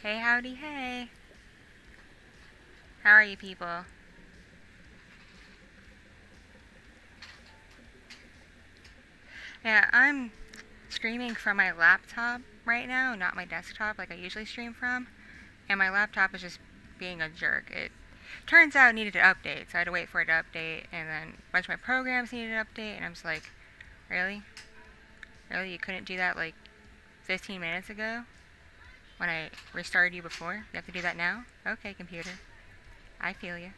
Hey, howdy, hey. How are you people? Yeah, I'm streaming from my laptop right now, not my desktop like I usually stream from. And my laptop is just being a jerk. It turns out it needed to update, so I had to wait for it to update, and then a bunch of my programs needed to update, and I'm just like, really? Really? You couldn't do that like 15 minutes ago? When I restarted you before? You have to do that now? Okay, computer. I feel you.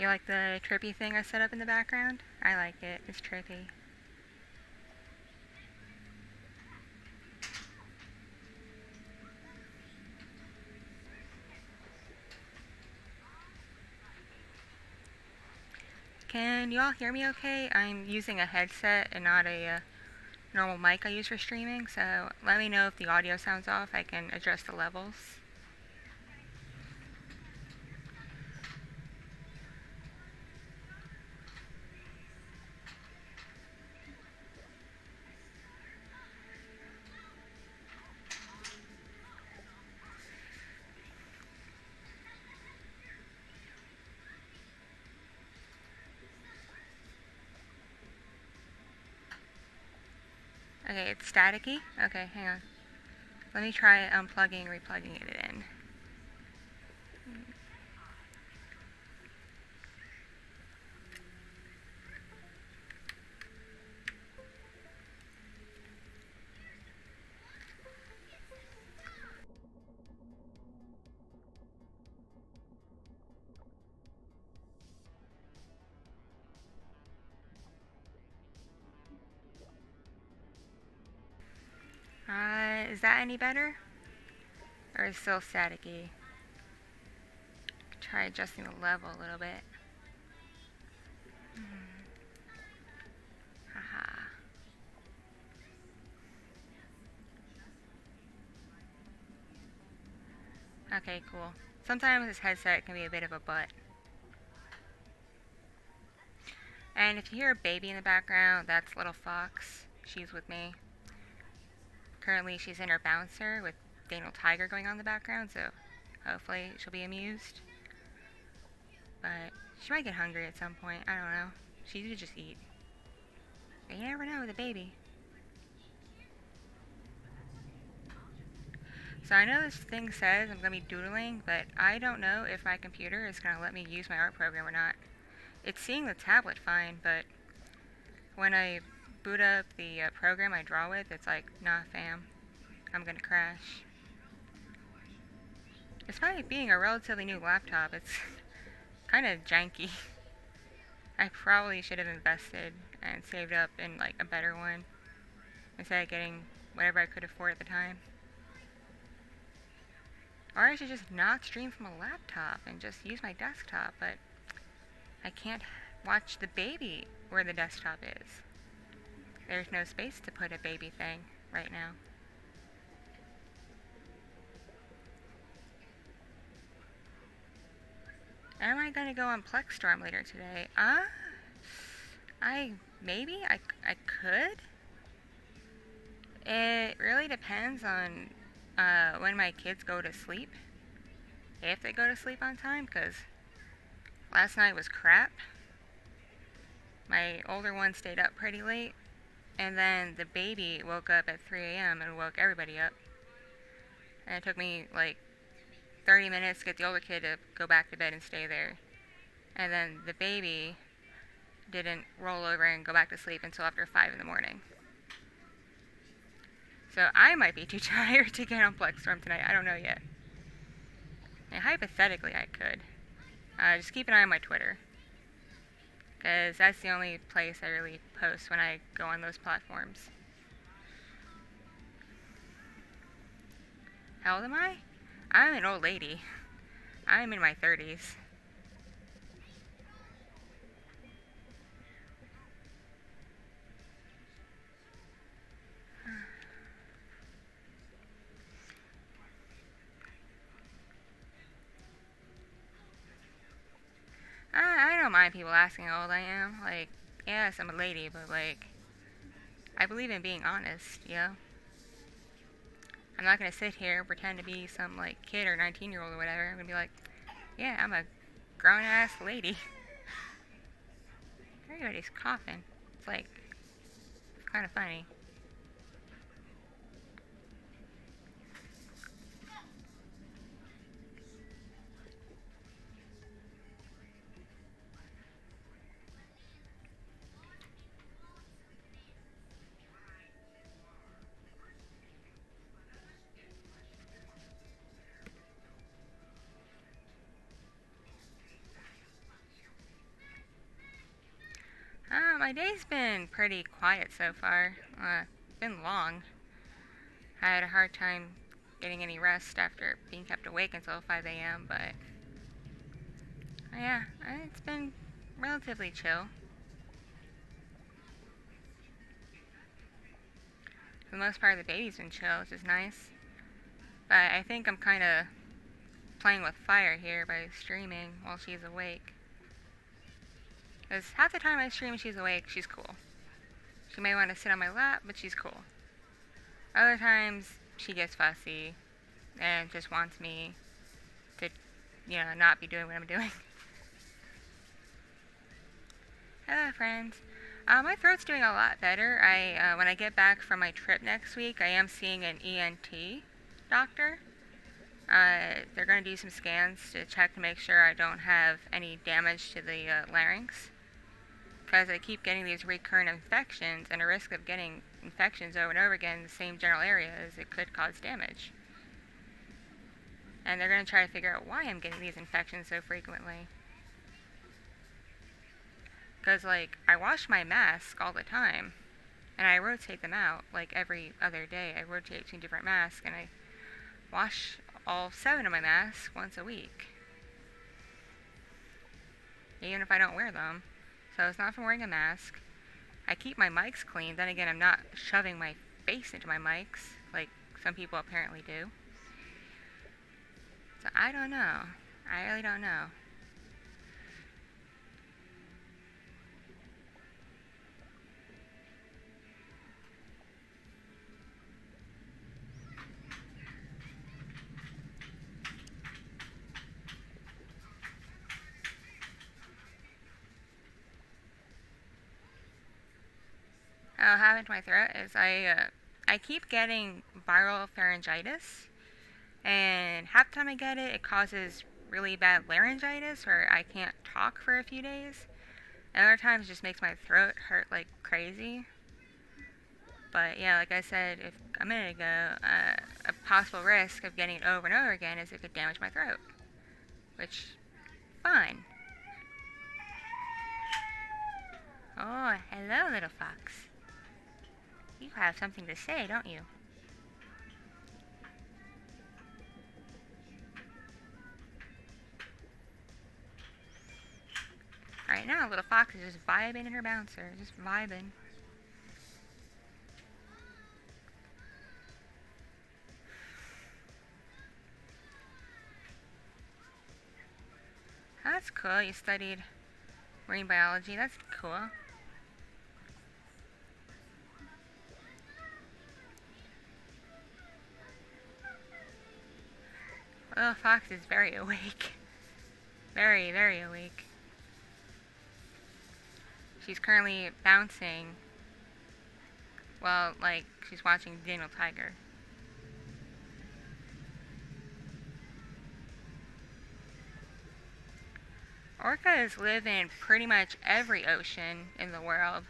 You like the trippy thing I set up in the background? I like it. It's trippy. Can you all hear me okay? I'm using a headset and not a normal mic I use for streaming, so let me know if the audio sounds off. I can adjust the levels. Okay, it's staticky. Okay, hang on. Let me try unplugging and replugging it in. Is that any better? Or is it still staticky? Try adjusting the level a little bit. Haha. Okay, cool. Sometimes this headset can be a bit of a butt. And if you hear a baby in the background, that's little Fox. She's with me. Currently, she's in her bouncer with Daniel Tiger going on in the background, so hopefully she'll be amused. But she might get hungry at some point. I don't know. She could just eat. But you never know with a baby. So I know this thing says I'm going to be doodling, but I don't know if my computer is going to let me use my art program or not. It's seeing the tablet fine, but when I boot up the program I draw with, it's like, nah fam, I'm going to crash. Despite being a relatively new laptop, it's kind of janky. I probably should have invested and saved up in like a better one instead of getting whatever I could afford at the time. Or I should just not stream from a laptop and just use my desktop, but I can't watch the baby where the desktop is. There's no space to put a baby thing right now. Am I gonna go on Plex Storm later today? I could. It really depends on when my kids go to sleep. If they go to sleep on time, because last night was crap. My older one stayed up pretty late, and then the baby woke up at 3 a.m. and woke everybody up. And it took me like 30 minutes to get the older kid to go back to bed and stay there. And then the baby didn't roll over and go back to sleep until after 5 in the morning. So I might be too tired to get on Plex Storm tonight. I don't know yet. And hypothetically, I could. Just keep an eye on my Twitter, because that's the only place I really post when I go on those platforms. How old am I? I'm an old lady. I'm in my 30s. don't mind people asking how old I am. Like, yes, I'm a lady, but like, I believe in being honest, you know? I'm not gonna sit here and pretend to be some like kid or 19-year-old or whatever. I'm gonna be like, yeah, I'm a grown ass lady. Everybody's coughing. It's like, it's kind of funny. My day's been pretty quiet so far. Been long. I had a hard time getting any rest after being kept awake until 5 a.m., but yeah, it's been relatively chill. For the most part, the baby's been chill, which is nice. But I think I'm kind of playing with fire here by streaming while she's awake. Because half the time I stream and she's awake, she's cool. She may want to sit on my lap, but she's cool. Other times, she gets fussy and just wants me to, not be doing what I'm doing. Hello, friends. My throat's doing a lot better. When I get back from my trip next week, I am seeing an ENT doctor. They're going to do some scans to check to make sure I don't have any damage to the larynx. Because I keep getting these recurrent infections, and a risk of getting infections over and over again in the same general areas, it could cause damage. And they're going to try to figure out why I'm getting these infections so frequently. Because, like, I wash my mask all the time, and I rotate them out, like, every other day. I rotate between different masks, and I wash all 7 of my masks once a week. Even if I don't wear them. So it's not from wearing a mask. I keep my mics clean. Then again, I'm not shoving my face into my mics, like some people apparently do. So I don't know. I really don't know. What happened to my throat is I keep getting viral pharyngitis, and half the time I get it, it causes really bad laryngitis where I can't talk for a few days. And other times it just makes my throat hurt like crazy. But yeah, like I said a minute ago, a possible risk of getting it over and over again is it could damage my throat. Which, fine. Oh, hello, little fox. You have something to say, don't you? Right now, little fox is just vibing in her bouncer. Just vibing. That's cool. You studied marine biology. That's cool. Little fox is very awake. Very, very awake. She's currently bouncing while, like, she's watching Daniel Tiger. Orcas live in pretty much every ocean in the world.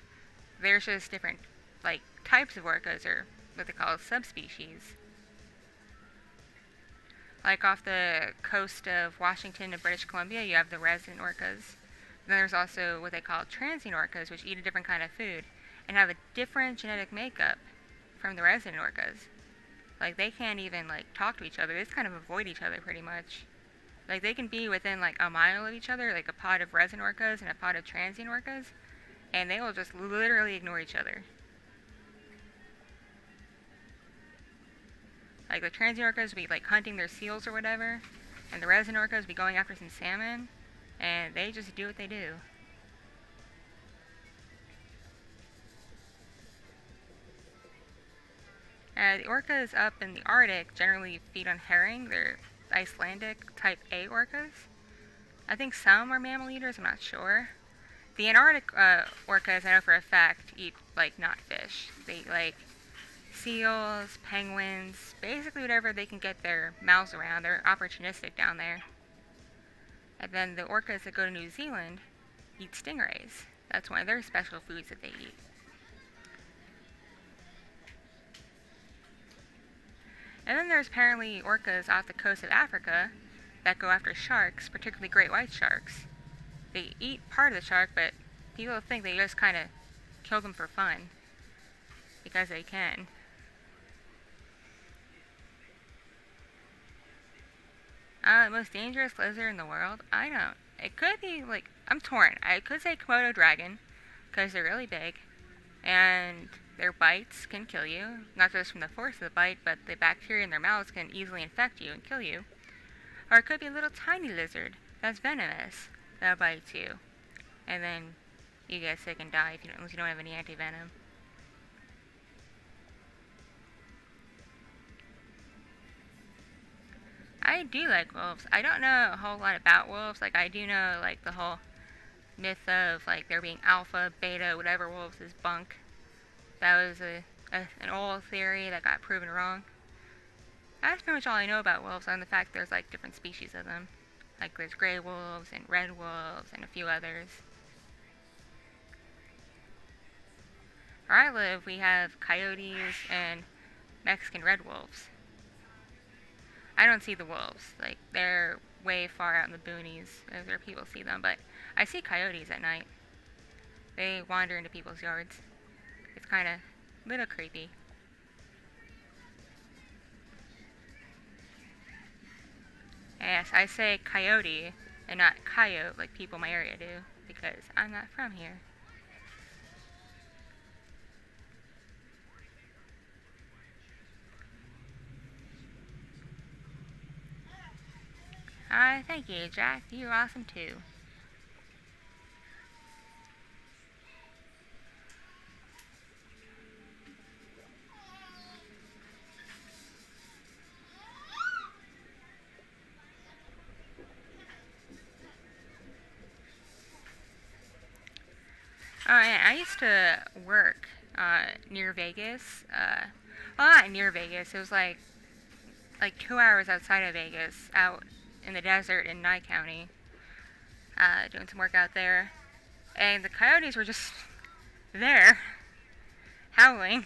There's just different, like, types of orcas, or what they call subspecies. Like off the coast of Washington and British Columbia, you have the resident orcas. Then there's also what they call transient orcas, which eat a different kind of food and have a different genetic makeup from the resident orcas. Like, they can't even, like, talk to each other. They just kind of avoid each other pretty much. Like, they can be within, like, a mile of each other, like a pod of resident orcas and a pod of transient orcas, and they will just literally ignore each other. Like, the transient orcas will be, like, hunting their seals or whatever, and the resident orcas will be going after some salmon, and they just do what they do. The orcas up in the Arctic generally feed on herring. They're Icelandic type A orcas. I think some are mammal eaters, I'm not sure. The Antarctic orcas, I know for a fact, eat, like, not fish. They eat, like, seals, penguins, basically whatever they can get their mouths around. They're opportunistic down there. And then the orcas that go to New Zealand eat stingrays. That's one of their special foods that they eat. And then there's apparently orcas off the coast of Africa that go after sharks, particularly great white sharks. They eat part of the shark, but people think they just kind of kill them for fun. Because they can. The most dangerous lizard in the world? I don't. It could be, like, I'm torn. I could say Komodo dragon, because they're really big, and their bites can kill you. Not just from the force of the bite, but the bacteria in their mouths can easily infect you and kill you. Or it could be a little tiny lizard that's venomous that bites you. And then you get sick and die unless you don't have any anti-venom. I do like wolves. I don't know a whole lot about wolves. Like, I do know, like, the whole myth of, like, there being alpha, beta, whatever wolves is bunk. That was an old theory that got proven wrong. That's pretty much all I know about wolves, and the fact there's, like, different species of them. Like, there's gray wolves and red wolves and a few others. Where I live, we have coyotes and Mexican red wolves. I don't see the wolves. Like, they're way far out in the boonies. Other people see them, but I see coyotes at night. They wander into people's yards. It's kind of a little creepy. Yes, I say coyote and not coyote like people in my area do, because I'm not from here. Thank you, Jack. You're awesome too. Oh yeah, I used to work near Vegas. Well, not near Vegas. It was like 2 hours outside of Vegas, out in the desert in Nye County, doing some work out there. And the coyotes were just there, howling.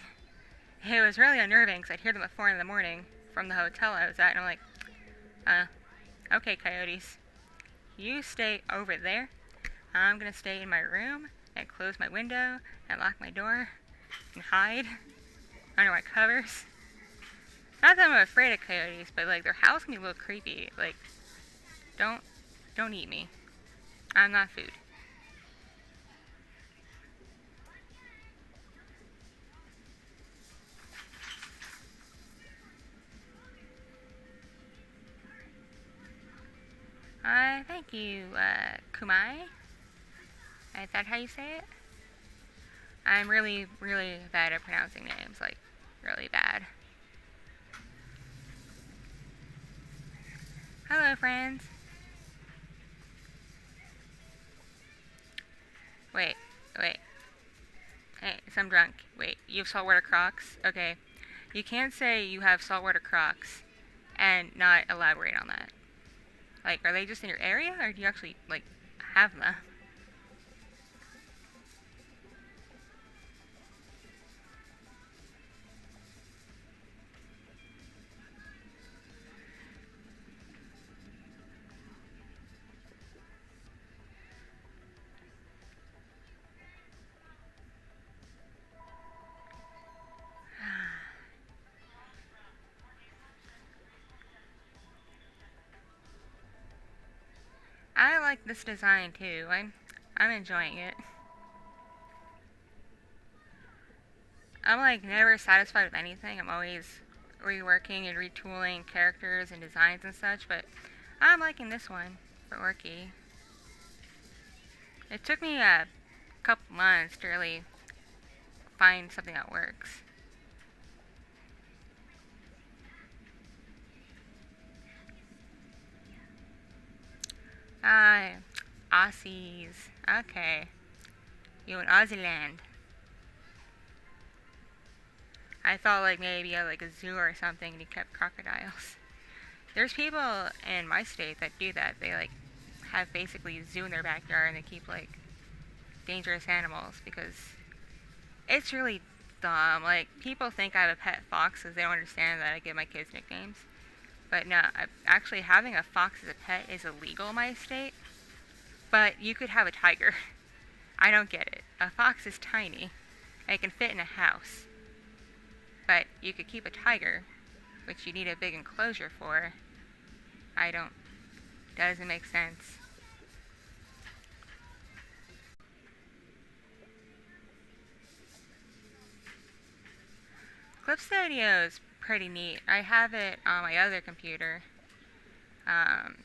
It was really unnerving because I'd hear them at 4 in the morning from the hotel I was at, and I'm like, okay, coyotes, you stay over there. I'm gonna stay in my room and close my window and lock my door and hide under my covers. Not that I'm afraid of coyotes, but like their house can be a little creepy. Like, don't eat me. I'm not food. Thank you, Kumai. Is that how you say it? I'm really, really bad at pronouncing names, like, really bad. Hello, friends. Wait. Hey, so I'm drunk. Wait, you have saltwater crocs? Okay. You can't say you have saltwater crocs and not elaborate on that. Like, are they just in your area, or do you actually, like, have them? I like this design too. I'm enjoying it. I'm like never satisfied with anything. I'm always reworking and retooling characters and designs and such, but I'm liking this one for Orki. It took me a couple months to really find something that works. Ah, Aussies. Okay. You in Aussie land. I thought like maybe you had like a zoo or something and you kept crocodiles. There's people in my state that do that. They like have basically a zoo in their backyard and they keep like dangerous animals because it's really dumb. Like people think I have a pet fox because they don't understand that I give my kids nicknames. But no, actually having a fox as a pet is illegal in my state. But you could have a tiger. I don't get it. A fox is tiny. And it can fit in a house. But you could keep a tiger, which you need a big enclosure for. Doesn't make sense. Clip Studio is pretty neat. I have it on my other computer. And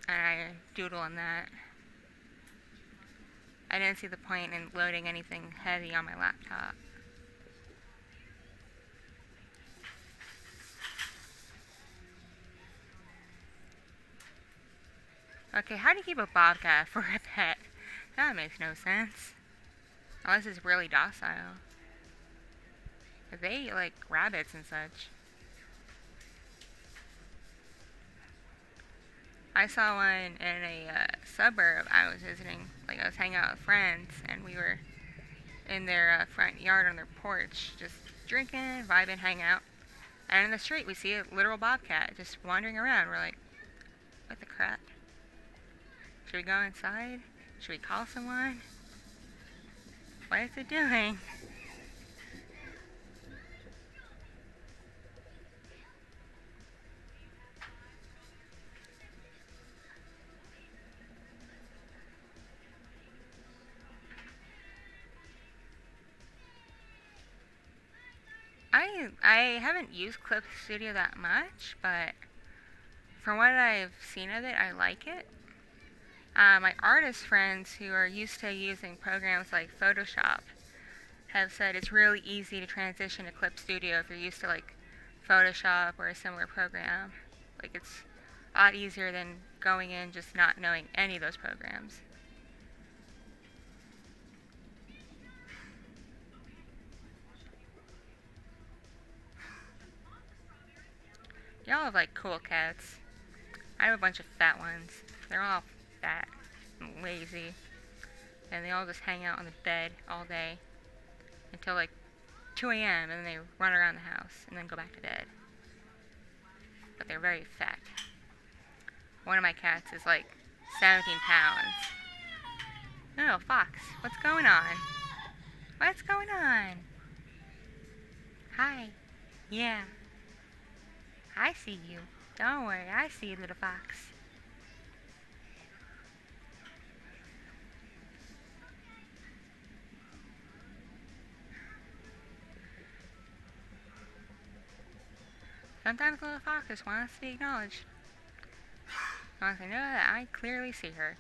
I doodle on that. I didn't see the point in loading anything heavy on my laptop. Okay, how do you keep a bobcat for a pet? That makes no sense. Unless it's really docile. They eat like rabbits and such. I saw one in a suburb I was visiting. Like I was hanging out with friends and we were in their front yard on their porch just drinking, vibing, hanging out. And in the street we see a literal bobcat just wandering around. We're like, what the crap? Should we go inside? Should we call someone? What is it doing? I haven't used Clip Studio that much, but from what I've seen of it, I like it. My artist friends who are used to using programs like Photoshop have said it's really easy to transition to Clip Studio if you're used to like Photoshop or a similar program. Like it's a lot easier than going in just not knowing any of those programs. Y'all have like cool cats. I have a bunch of fat ones. They're all fat and lazy. And they all just hang out on the bed all day until like 2 a.m. and then they run around the house and then go back to bed. But they're very fat. One of my cats is like 17 pounds. Oh, fox. What's going on? What's going on? Hi. Yeah. I see you. Don't worry, I see you, little fox. Sometimes little foxes want us to be acknowledged. Wants to know that I clearly see her.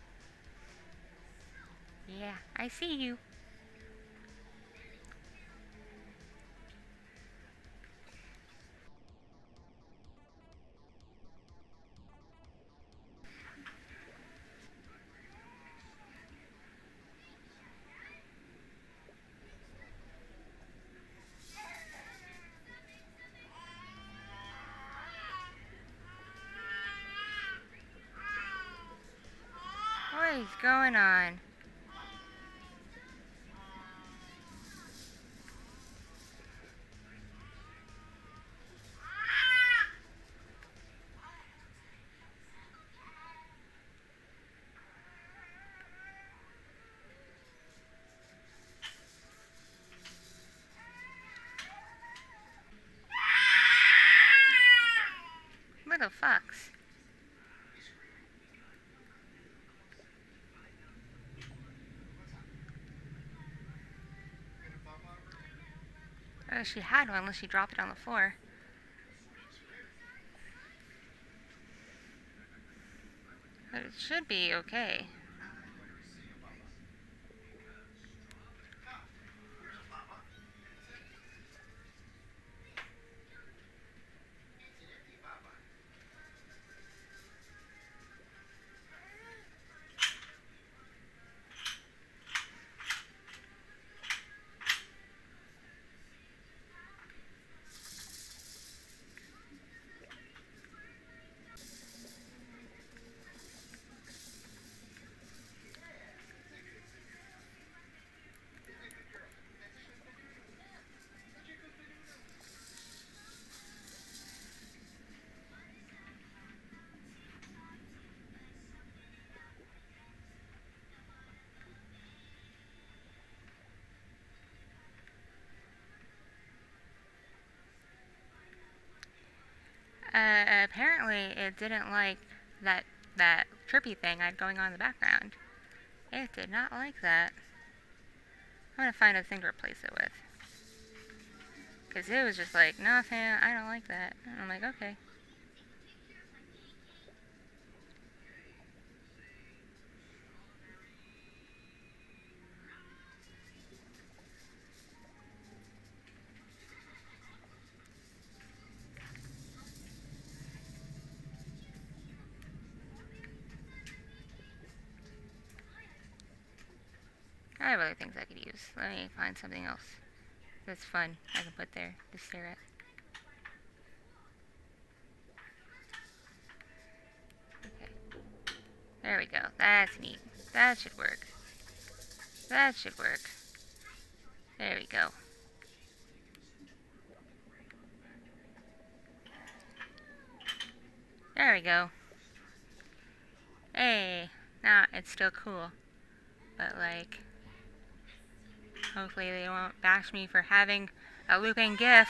Yeah, I see you. What is going on? Little fox. Oh, she had one unless she dropped it on the floor. But it should be okay. Apparently it didn't like that trippy thing I had going on in the background. It did not like that. I'm gonna find a thing to replace it with. Because it was just like, no, fam, I don't like that. And I'm like, okay. I have other things I could use. Let me find something else that's fun I can put there to stare at. Okay. There we go. That's neat. That should work. That should work. There we go. There we go. Hey, nah, it's still cool. But like, hopefully they won't bash me for having a looping GIF.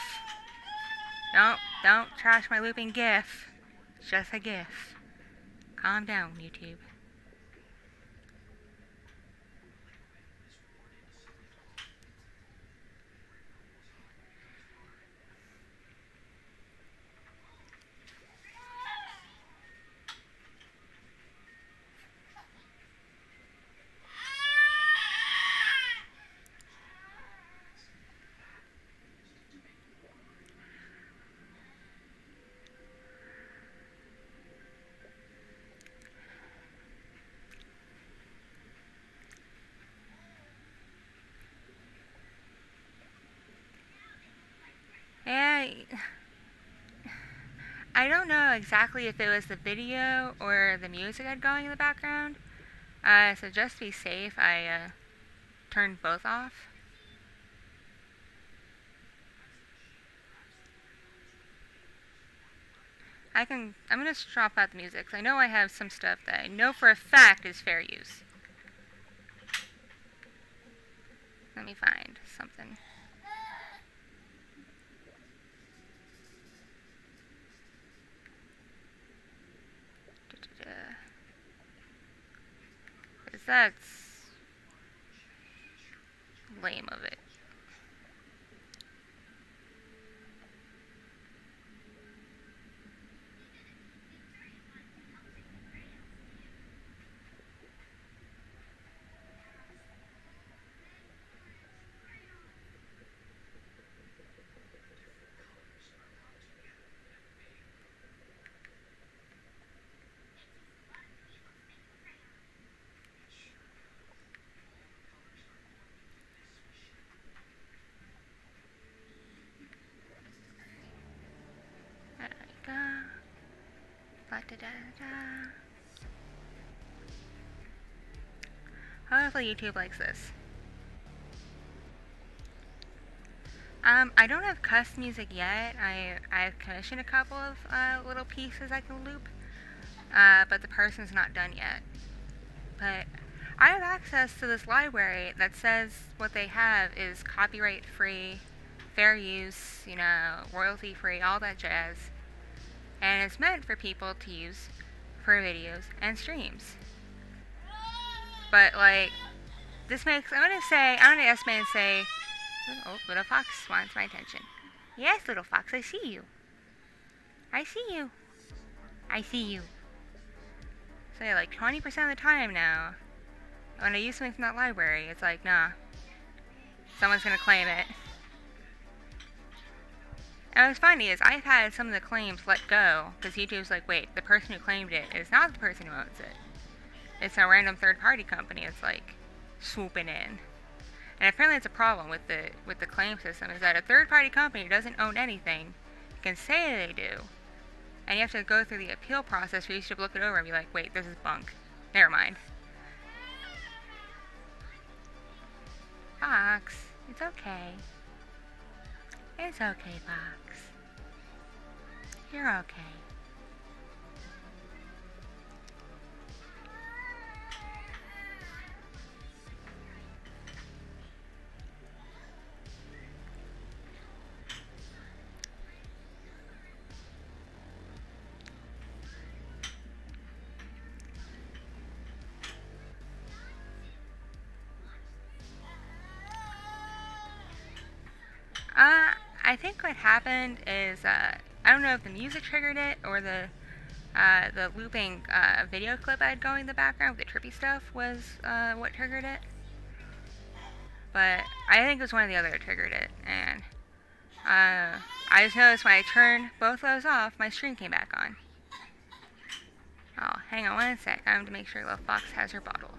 Don't trash my looping GIF. It's just a GIF. Calm down, YouTube. Yeah, I don't know exactly if it was the video or the music I had going in the background. So just to be safe, I turned both off. I'm gonna drop out the music, 'cause I know I have some stuff that I know for a fact is fair use. Let me find something. Because that's lame of it. There we go. Da-da-da-da. Hopefully YouTube likes this. I don't have custom music yet. I've commissioned a couple of little pieces I can loop, but the person's not done yet. But I have access to this library that says what they have is copyright free, fair use, royalty free, all that jazz. And it's meant for people to use for videos and streams. But like, I'm gonna estimate and say, oh, little fox wants my attention. Yes, little fox, I see you. I see you. I see you. So yeah, like 20% of the time now, when I use something from that library, it's like, nah, someone's gonna claim it. And what's funny is I've had some of the claims let go, because YouTube's like, wait, the person who claimed it is not the person who owns it. It's a random third-party company. It's like swooping in. And apparently it's a problem with the claim system, is that a third-party company doesn't own anything, can say they do, and you have to go through the appeal process for you to look it over and be like, wait, this is bunk. Never mind. Fox, it's okay. It's okay, Fox. You're okay. I think what happened is, I don't know if the music triggered it or the looping video clip I had going in the background with the trippy stuff was what triggered it. But I think it was one or the other that triggered it, and I just noticed when I turned both those off, my stream came back on. Oh, hang on one sec. I have to make sure Little Fox has her bottle.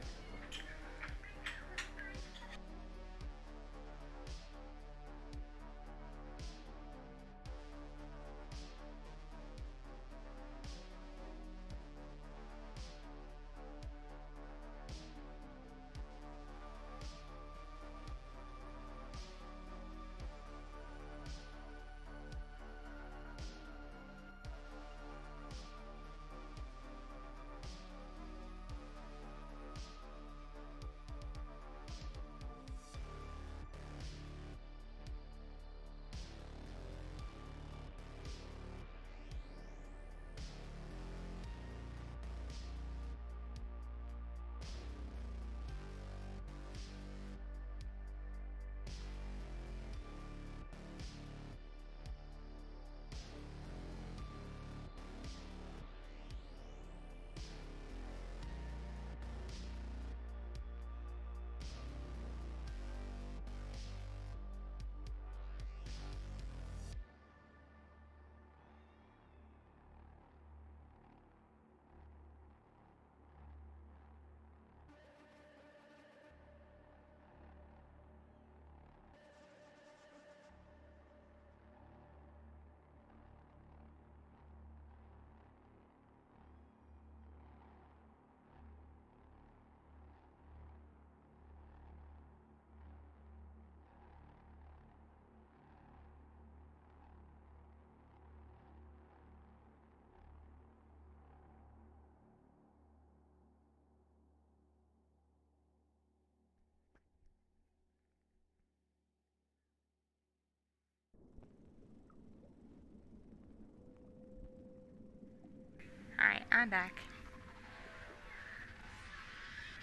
Alright, I'm back.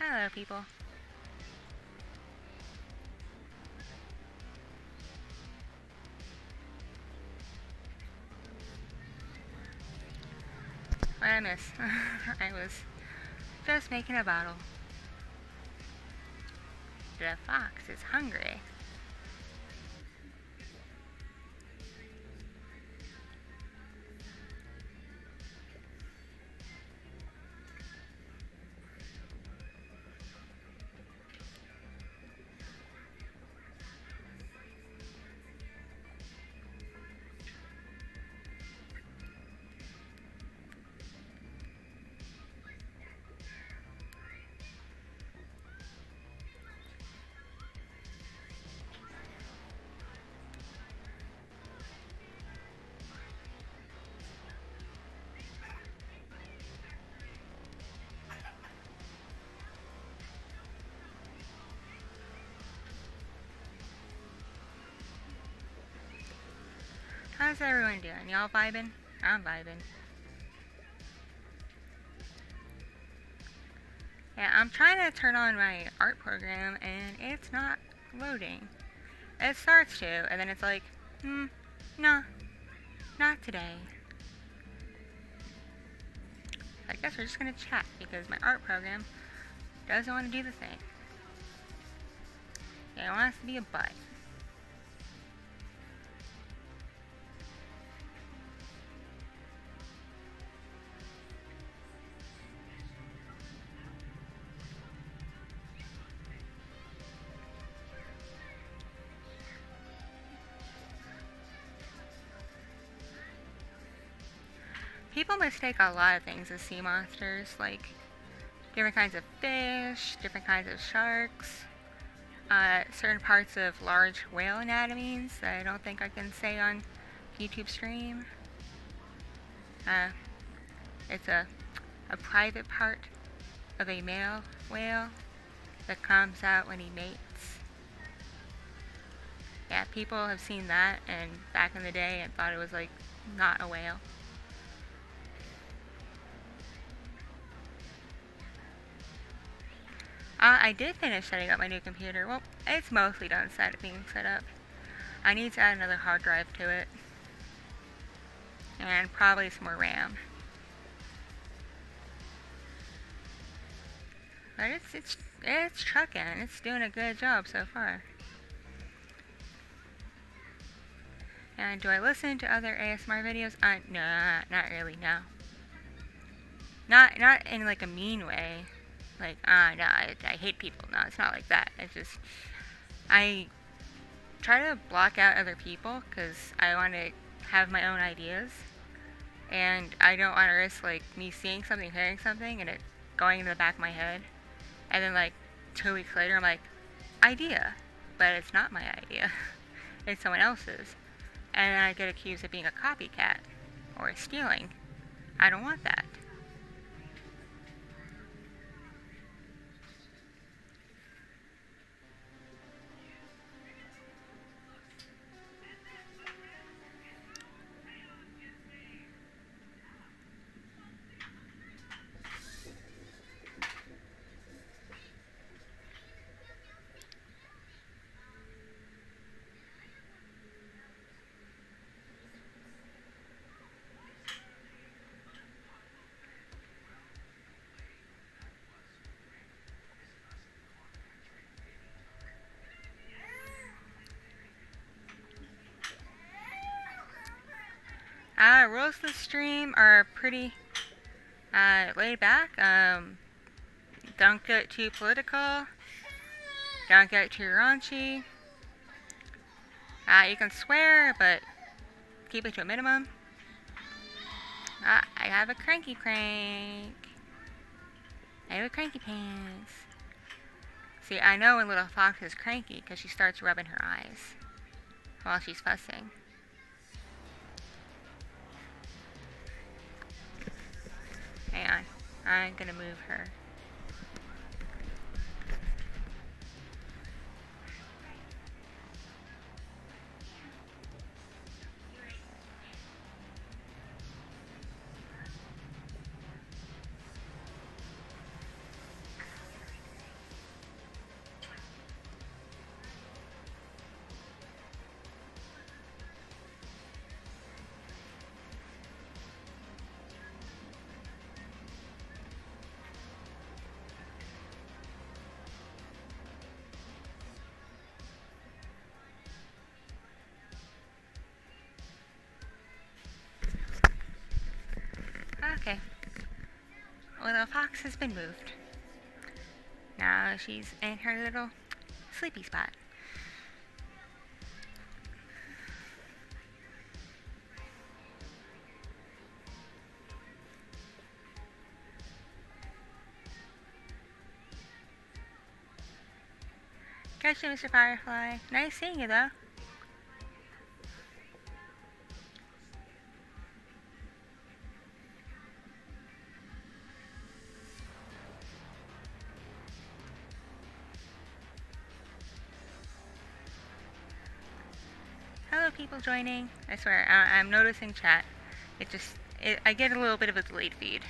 Hello, people. What did I miss? I was just making a bottle. The fox is hungry. How's everyone doing? Y'all vibing? I'm vibing. Yeah, I'm trying to turn on my art program and it's not loading. It starts to, and then it's like, no, not today. I guess we're just gonna chat because my art program doesn't want to do the thing. Yeah, it wants to be a butt. People mistake a lot of things as sea monsters, like different kinds of fish, different kinds of sharks, certain parts of large whale anatomies that I don't think I can say on YouTube stream. It's a private part of a male whale that comes out when he mates. Yeah, people have seen that and back in the day and thought it was like not a whale. I did finish setting up my new computer. Well, it's mostly done being set up. I need to add another hard drive to it. And probably some more RAM. But it's trucking. It's doing a good job so far. And do I listen to other ASMR videos? No, not really, no. Not in like a mean way. Like, no, I hate people. No, it's not like that. It's just, I try to block out other people because I want to have my own ideas. And I don't want to risk like me seeing something, hearing something, and it going in the back of my head. And then like 2 weeks later, I'm like, idea. But it's not my idea. It's someone else's. And then I get accused of being a copycat or stealing. I don't want that. Rules of the stream are pretty laid back. Don't get too political. Don't get too raunchy. You can swear, but keep it to a minimum. I have a cranky crank. I have a cranky pants. See, I know when little fox is cranky because she starts rubbing her eyes while she's fussing. Hang on. I'm gonna move her. Okay. Little fox has been moved. Now she's in her little sleepy spot. Catch you, Mr. Firefly. Nice seeing you, though. Hello, people joining. I swear, I'm noticing chat. I get a little bit of a delayed feed.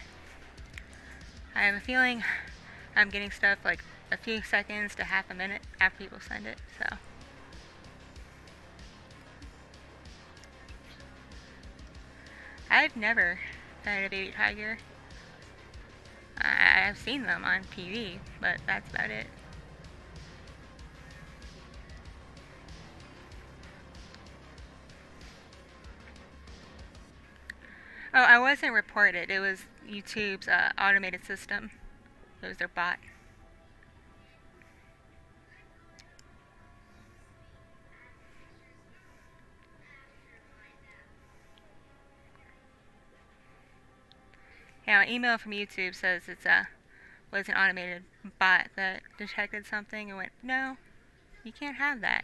I have a feeling I'm getting stuff like a few seconds to half a minute after people send it, so. I've never fed a baby tiger. I've seen them on TV, but that's about it. Oh, I wasn't reported. It was YouTube's automated system. It was their bot. Yeah, an email from YouTube says it's was an automated bot that detected something and went, no, you can't have that.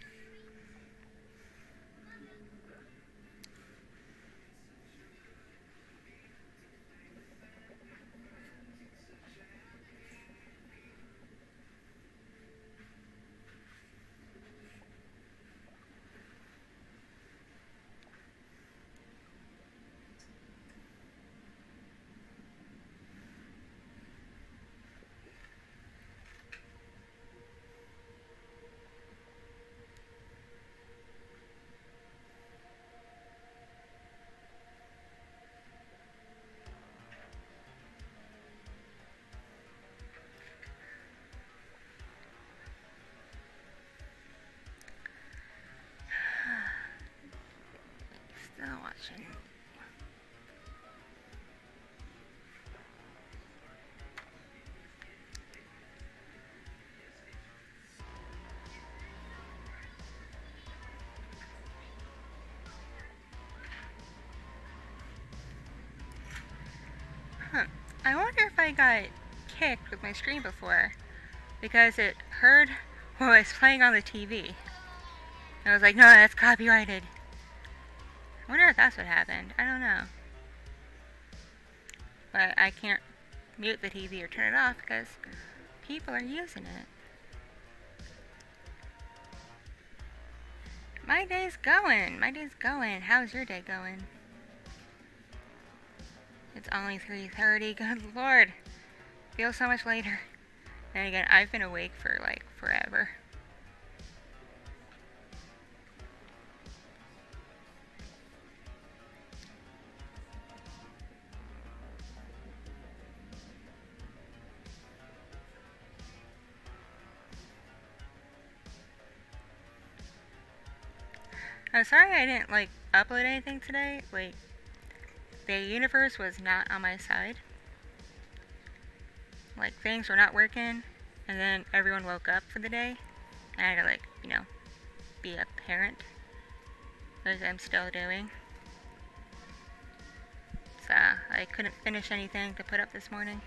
Huh. I wonder if I got kicked with my stream before because it heard what was playing on the TV. And I was like, no, that's copyrighted. I wonder if that's what happened. I don't know. But I can't mute the TV or turn it off because people are using it. My day's going. My day's going. How's your day going? It's only 3:30. Good lord. Feels so much later. And again, I've been awake for like forever. I'm sorry I didn't like upload anything today. Like, the universe was not on my side. Like, things were not working, and then everyone woke up for the day, and I had to, like, you know, be a parent, which I'm still doing. So, I couldn't finish anything to put up this morning.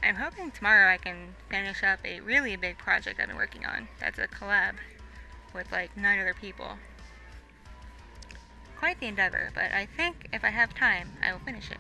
I'm hoping tomorrow I can finish up a really big project I've been working on. That's a collab with, like, 9 other people. Quite the endeavor, but I think if I have time, I will finish it.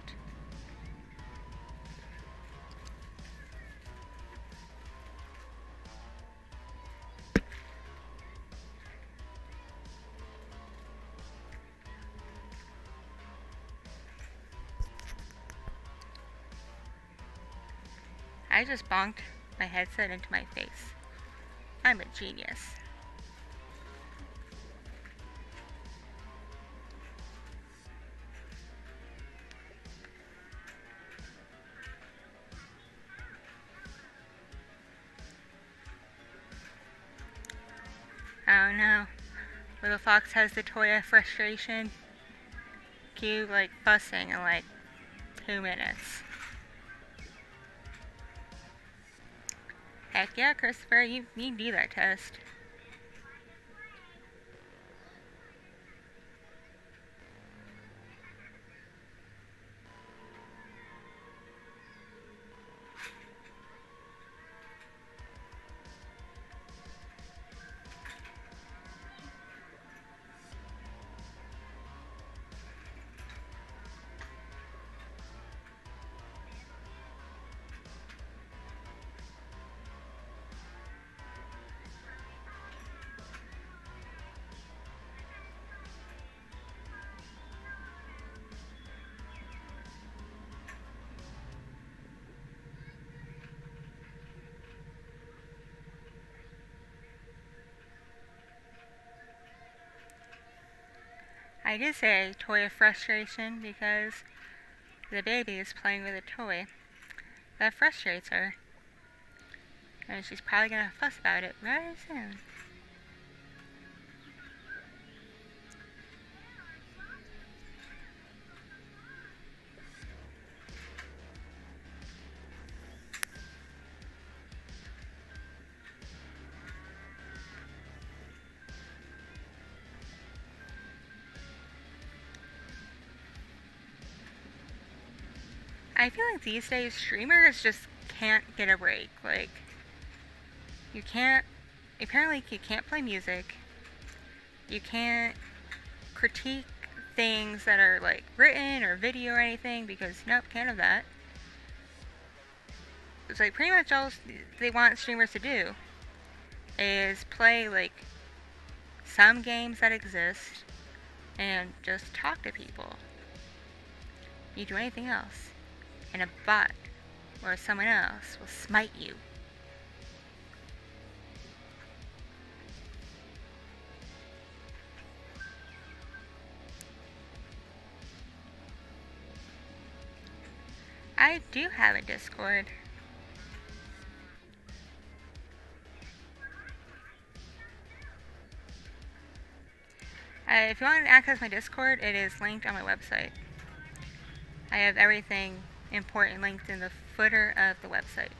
I just bonked my headset into my face. I'm a genius. Oh no. Little Fox has the toy of frustration. Cube, like, fussing in like 2 minutes. Heck yeah, Christopher, you do that test. I did say toy of frustration because the baby is playing with a toy that frustrates her. And she's probably gonna fuss about it very soon. I feel like these days streamers just can't get a break. Like, apparently you can't play music. You can't critique things that are like written or video or anything because nope, can't have that. It's like pretty much all they want streamers to do is play like some games that exist and just talk to people. You do anything else, and a bot or someone else will smite you. I do have a Discord. If you want to access my Discord, it is linked on my website. I have everything important linked in the footer of the website.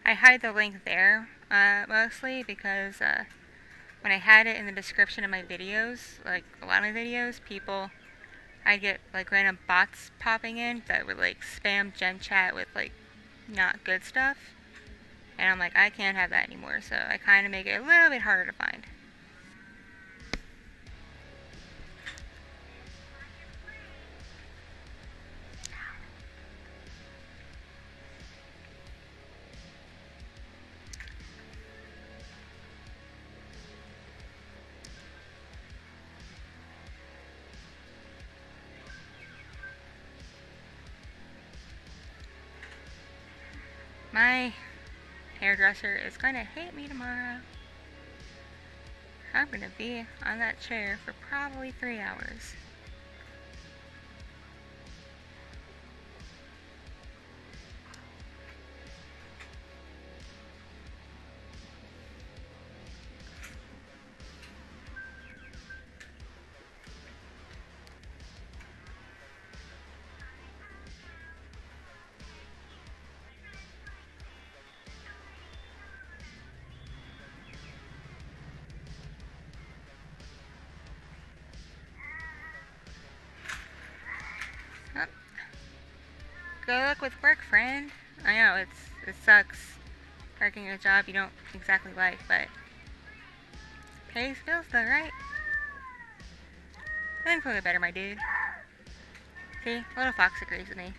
I hide the link there mostly because when I had it in the description of my videos, like a lot of my videos, I'd get like random bots popping in that would like spam gen chat with like not good stuff. And I'm like, I can't have that anymore, so I kind of make it a little bit harder to find. My hairdresser is going to hate me tomorrow. I'm going to be on that chair for probably 3 hours. Oh. Good luck with work, friend. I know, it sucks working a job you don't exactly like, but pays bills though, right? Things will get better, my dude. See, little fox agrees with me.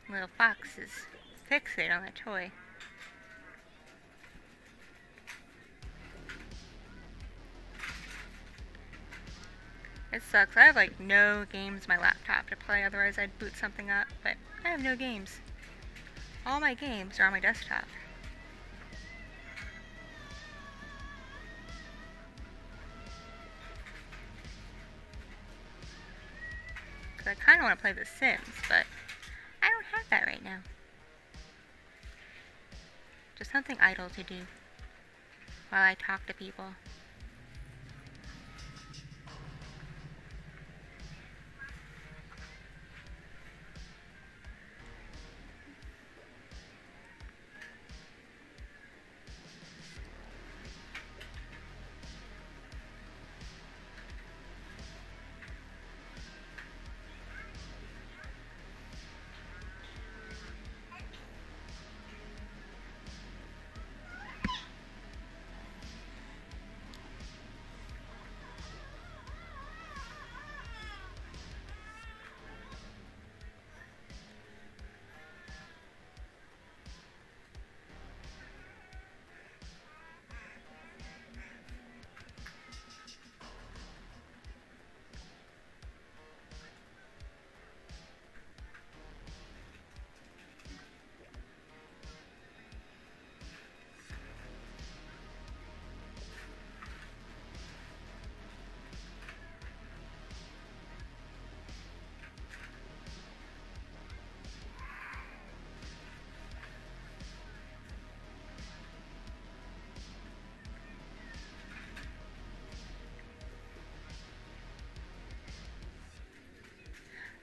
Little fox is fixated on that toy. It sucks. I have like no games on my laptop to play, otherwise I'd boot something up, but I have no games. All my games are on my desktop. Because I kind of want to play The Sims, but I don't have that right now. Just something idle to do while I talk to people.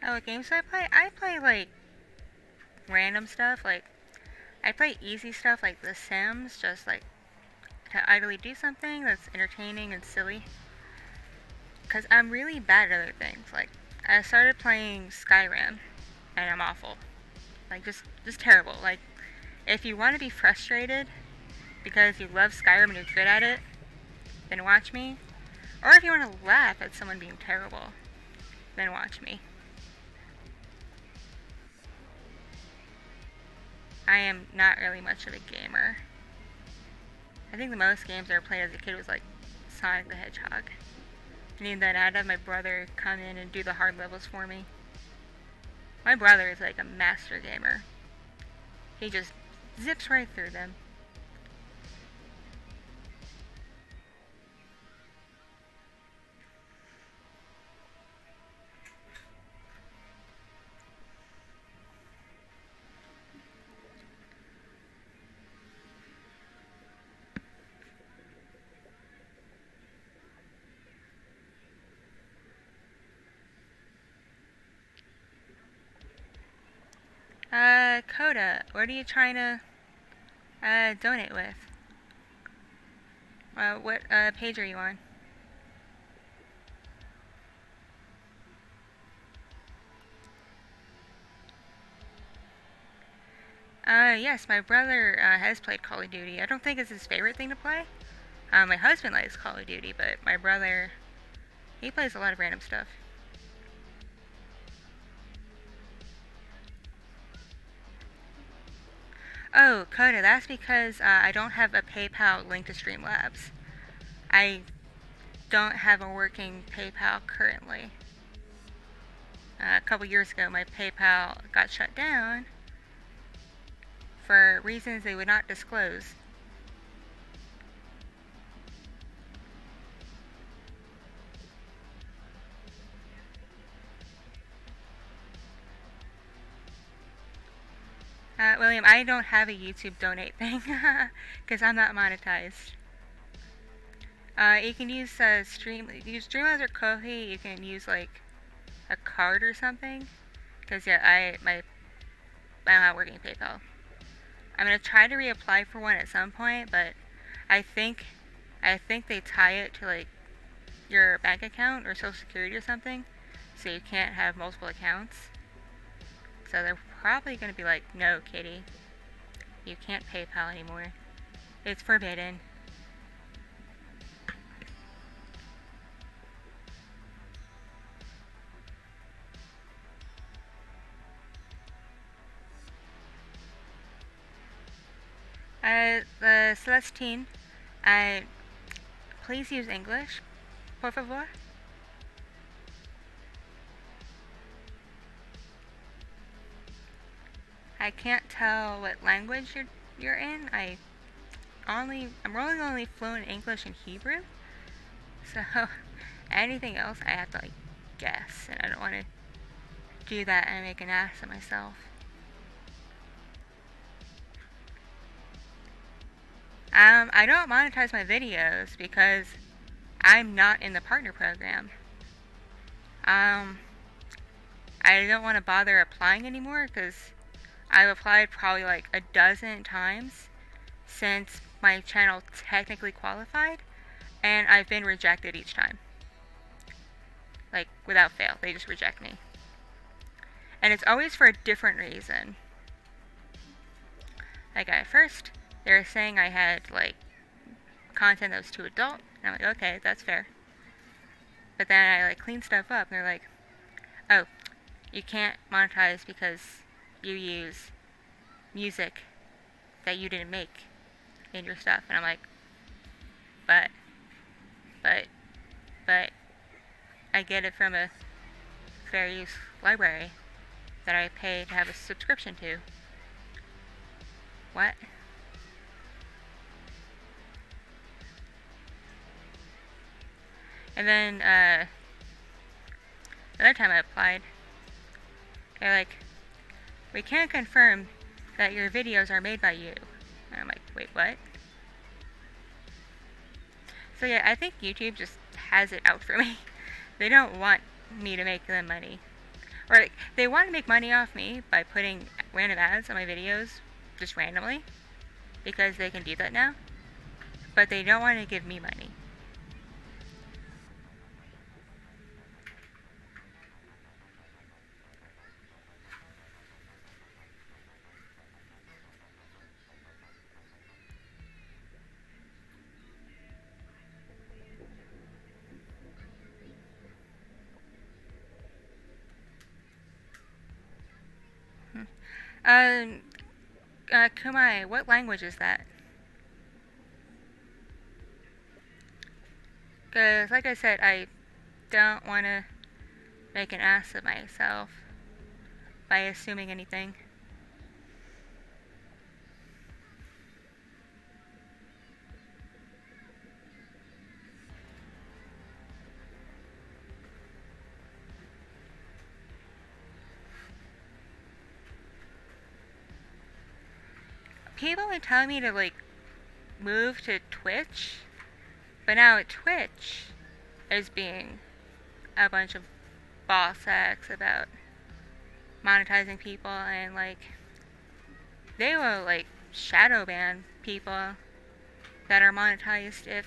Oh, what games do I play? I play like random stuff, like I play easy stuff like The Sims, just like to idly do something that's entertaining and silly. Because I'm really bad at other things. Like, I started playing Skyrim, and I'm awful. Like, just terrible. Like, if you want to be frustrated because you love Skyrim and you're good at it, then watch me. Or if you want to laugh at someone being terrible, then watch me. I am not really much of a gamer. I think the most games I ever played as a kid was like Sonic the Hedgehog. And then I'd have my brother come in and do the hard levels for me. My brother is like a master gamer. He just zips right through them. Coda, what are you trying to donate with? What page are you on? Yes, my brother has played Call of Duty. I don't think it's his favorite thing to play. My husband likes Call of Duty, but my brother, he plays a lot of random stuff. Oh, Coda, that's because I don't have a PayPal link to Streamlabs. I don't have a working PayPal currently. A couple years ago, my PayPal got shut down for reasons they would not disclose. William, I don't have a YouTube donate thing because I'm not monetized. You can use Streamlabs or Kofi. You can use like a card or something. Because yeah, I'm not working PayPal. I'm gonna try to reapply for one at some point, but I think they tie it to like your bank account or Social Security or something, so you can't have multiple accounts. So they're probably gonna be like, no, Kitti, you can't PayPal anymore. It's forbidden. The Celestine, please use English, por favor. I can't tell what language you're in. I'm really only fluent in English and Hebrew, so anything else I have to like guess, and I don't want to do that and make an ass of myself. I don't monetize my videos because I'm not in the partner program. I don't want to bother applying anymore because I've applied probably like a dozen times since my channel technically qualified, and I've been rejected each time. Like, without fail, they just reject me. And it's always for a different reason. Like, at first, they were saying I had, like, content that was too adult, and I'm like, okay, that's fair. But then I, like, clean stuff up, and they're like, oh, you can't monetize because you use music that you didn't make in your stuff. And I'm like, but I get it from a fair use library that I pay to have a subscription to. What? And then another time I applied, they're like, we can't confirm that your videos are made by you. And I'm like, wait, what? So yeah, I think YouTube just has it out for me. They don't want me to make them money. Or like, they want to make money off me by putting random ads on my videos just randomly, because they can do that now. But they don't want to give me money. Kumai, what language is that? Because, like I said, I don't want to make an ass of myself by assuming anything. People would tell me to, like, move to Twitch, but now Twitch is being a bunch of ball sacks about monetizing people, and, like, they will, like, shadow ban people that are monetized if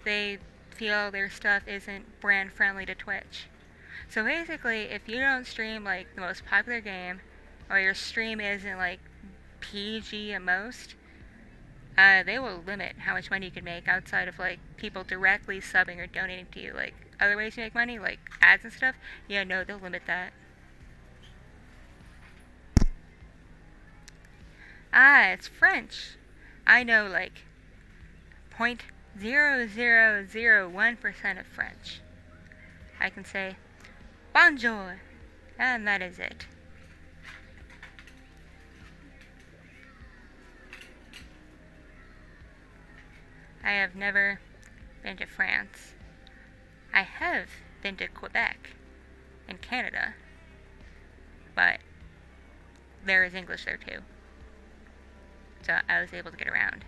they feel their stuff isn't brand friendly to Twitch. So basically, if you don't stream, like, the most popular game, or your stream isn't, like, PG at most, they will limit how much money you can make outside of, like, people directly subbing or donating to you. Like, other ways to make money, like ads and stuff, yeah, no, they'll limit that. Ah, it's French. I know, like, 0.0001% of French. I can say, bonjour, and that is it. I have never been to France. I have been to Quebec in Canada, but there is English there too. So I was able to get around.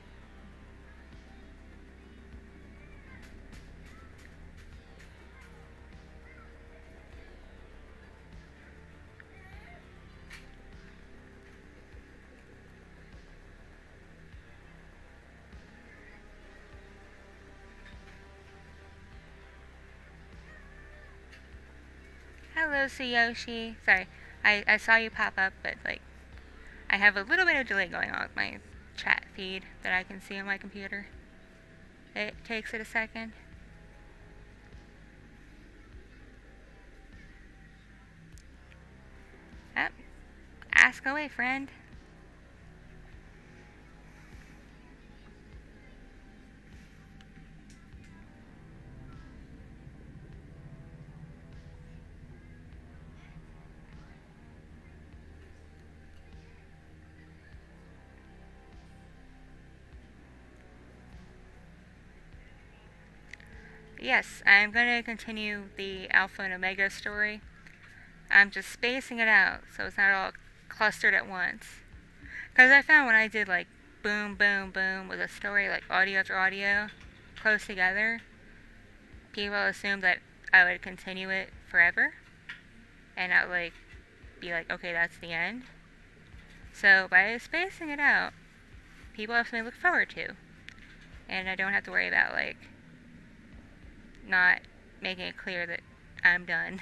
Hello, Suyoshi. Sorry, I saw you pop up, but, like, I have a little bit of delay going on with my chat feed that I can see on my computer. It takes it a second. Oh, ask away, friend. Yes, I'm going to continue the Alpha and Omega story. I'm just spacing it out so it's not all clustered at once. Because I found when I did, like, boom, boom, boom with a story, like, audio after audio, close together, people assumed that I would continue it forever. And not, like, be like, okay, that's the end. So by spacing it out, people have something to look forward to. And I don't have to worry about, like, not making it clear that I'm done.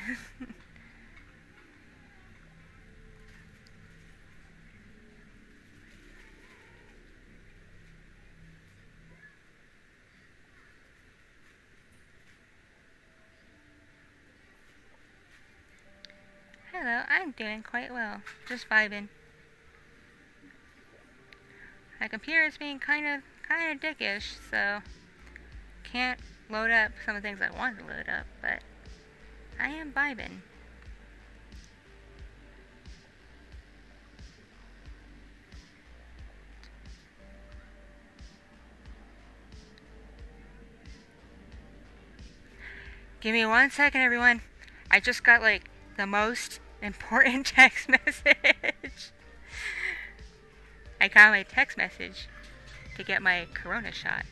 Hello, I'm doing quite well. Just vibing. My computer is being kind of dickish, so can't load up some of the things I want to load up, but I am vibing. Give me 1 second, everyone. I just got, like, the most important text message. I got my text message to get my corona shot.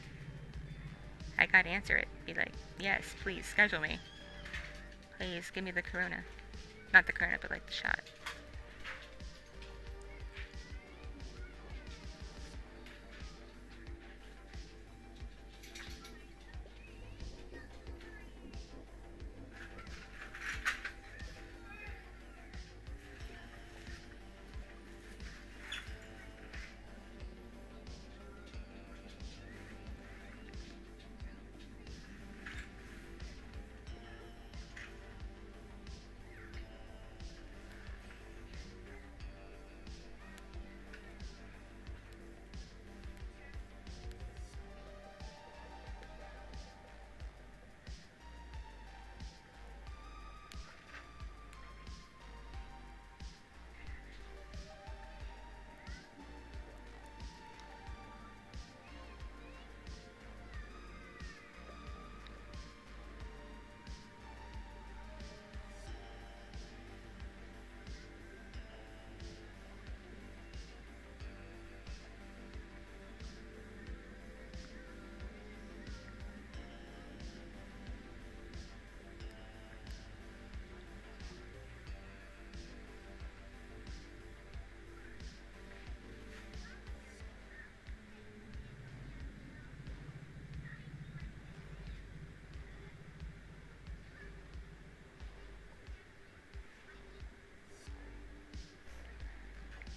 I gotta answer it. Be like, yes, please, schedule me. Please, give me the corona. Not the corona, but, like, the shot.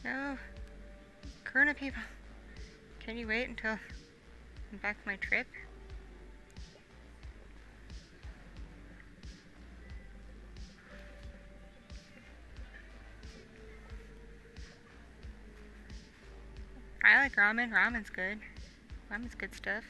No. Corona people. Can you wait until I'm back from my trip? I like ramen. Ramen's good. Ramen's good stuff.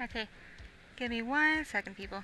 Okay, give me 1 second, people.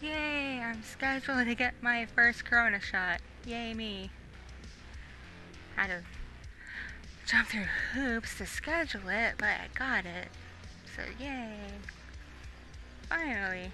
Yay, I'm scheduled to get my first corona shot. Yay me. Had to jump through hoops to schedule it, but I got it. So yay. Finally.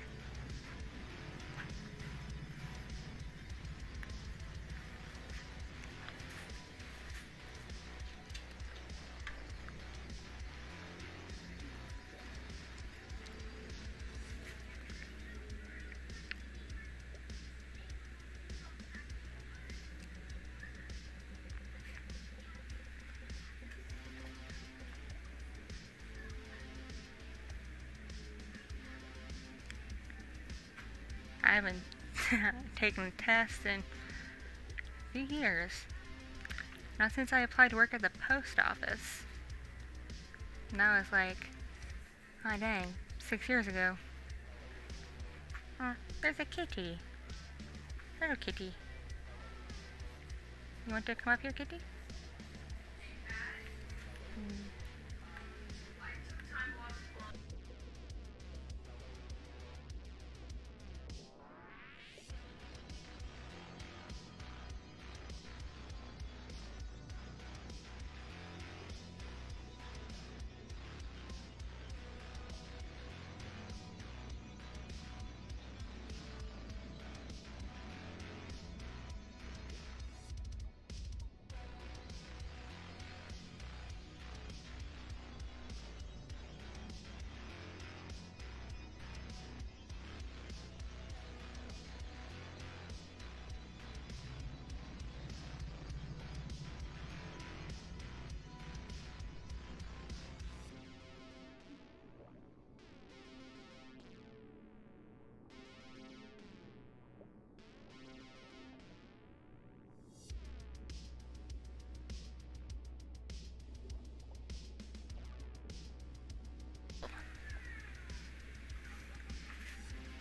I haven't taken a test in a few years. Not since I applied to work at the post office. And that was like, oh dang, 6 years ago. Oh, there's a kitty. Hello, kitty. You want to come up here, kitty?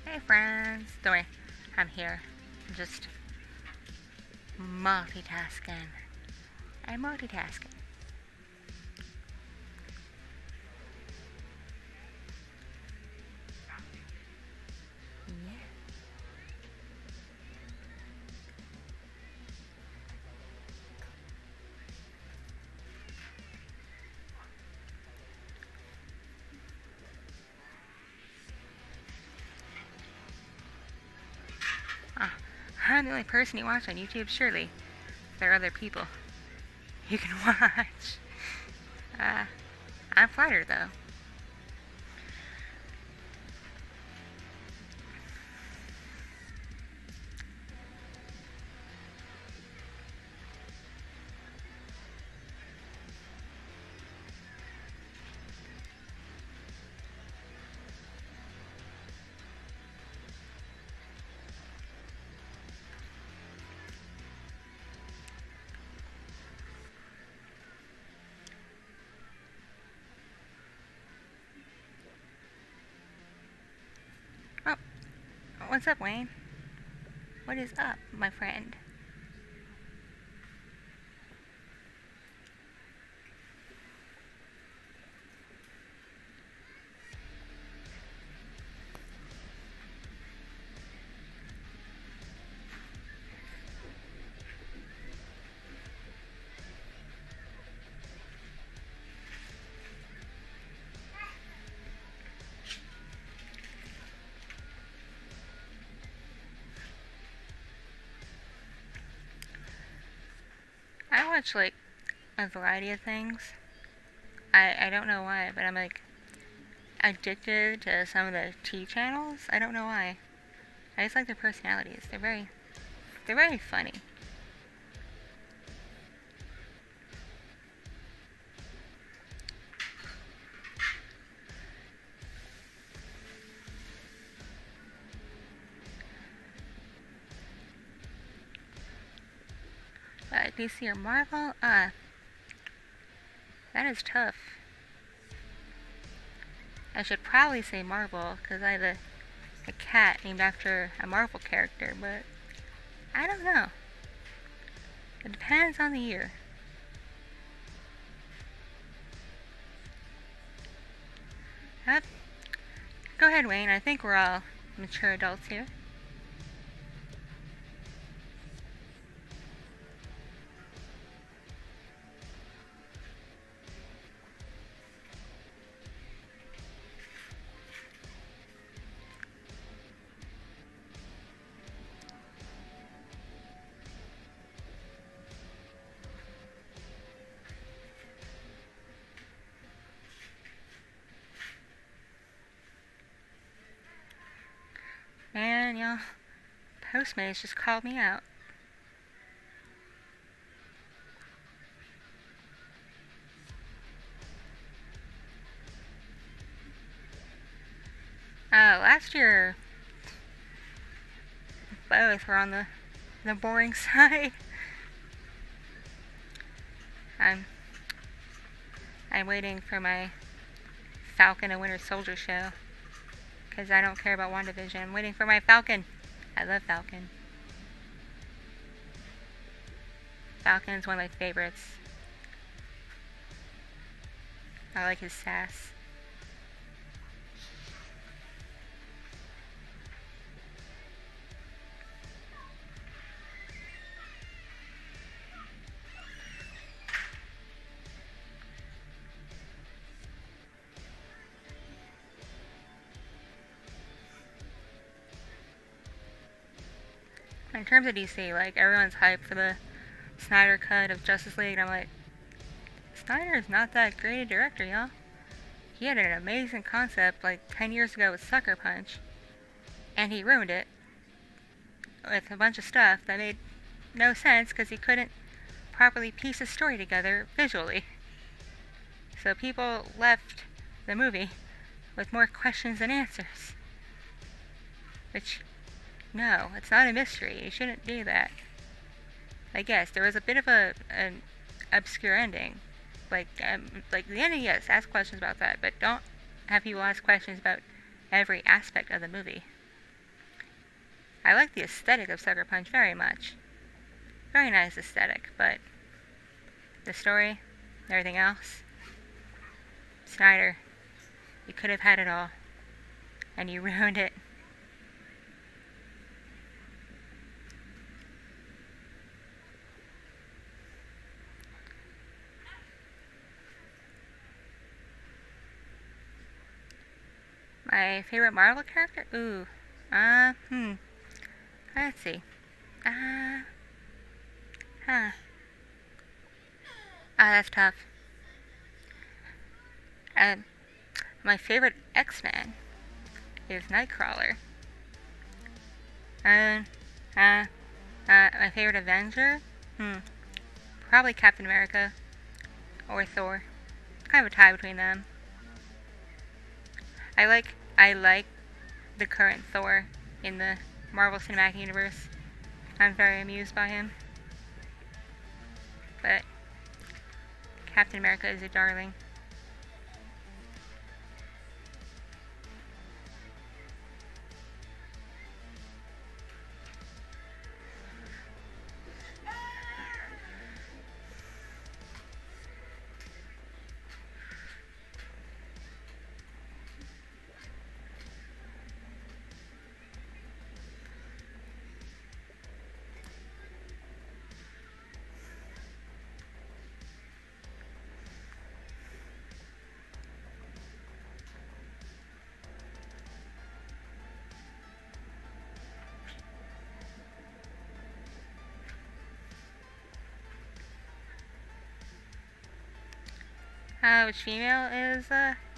Hey friends, don't worry, I'm here. I'm just multitasking. I'm multitasking. Yeah. I'm the only person you watch on YouTube, surely. There are other people you can watch. I'm flattered though. Oh, what's up, Wayne? What is up, my friend? I watch like a variety of things. I don't know why, but I'm like addicted to some of the tea channels. I don't know why. I just like their personalities. They're very funny. DC or Marvel? That is tough. I should probably say Marvel, because I have a cat named after a Marvel character, but I don't know. It depends on the year. Go ahead, Wayne. I think we're all mature adults here. again, y'all. Postmates just called me out. Last year, both were on the boring side. I'm waiting for my Falcon and Winter Soldier show, because I don't care about WandaVision. I'm waiting for my Falcon. I love Falcon. Falcon's one of my favorites. I like his sass. In terms of DC, like, everyone's hyped for the Snyder cut of Justice League, and I'm like, Snyder is not that great a director, y'all. He had an amazing concept like 10 years ago with Sucker Punch, and he ruined it with a bunch of stuff that made no sense because he couldn't properly piece a story together visually. So people left the movie with more questions than answers. Which, no, it's not a mystery. You shouldn't do that. I guess there was a bit of an obscure ending. Like the ending, yes, ask questions about that, but don't have people ask questions about every aspect of the movie. I like the aesthetic of Sucker Punch very much. Very nice aesthetic, but the story, everything else, Snyder, you could have had it all, and you ruined it. My favorite Marvel character? Ooh. Let's see. That's tough. My favorite X-Men is Nightcrawler. My favorite Avenger? Probably Captain America or Thor. Kind of a tie between them. I like the current Thor in the Marvel Cinematic Universe. I'm very amused by him. But Captain America is a darling. Which female is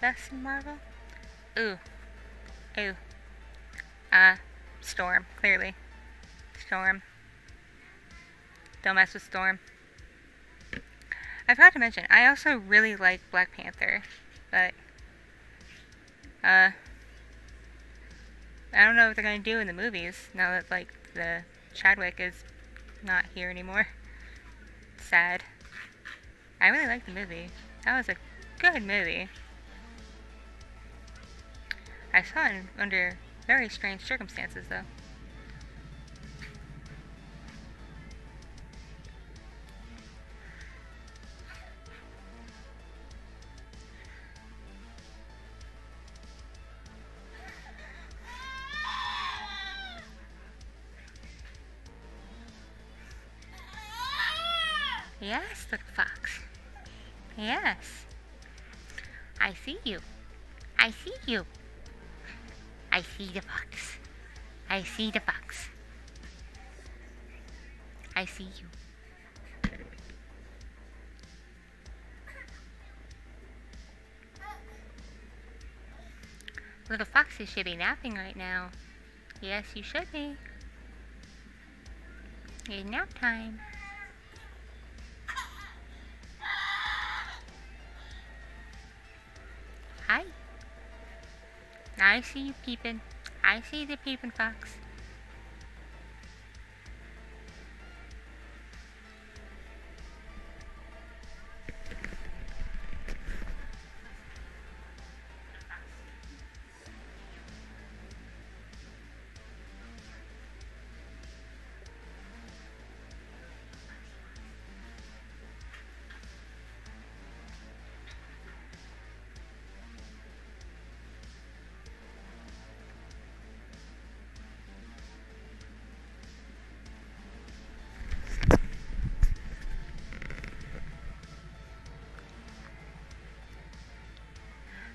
best in Marvel? Ooh. Storm, clearly. Storm. Don't mess with Storm. I forgot to mention, I also really like Black Panther, but I don't know what they're gonna do in the movies now that, like, the Chadwick is not here anymore. Sad. I really liked the movie. That was a good movie. I saw it under very strange circumstances, though. Yes, the fox. Yes. I see you. I see you. I see the fox. I see the fox. I see you. Little foxes should be napping right now. Yes, you should be. It's nap time. Hi. I see you peeping. I see the peeping fox.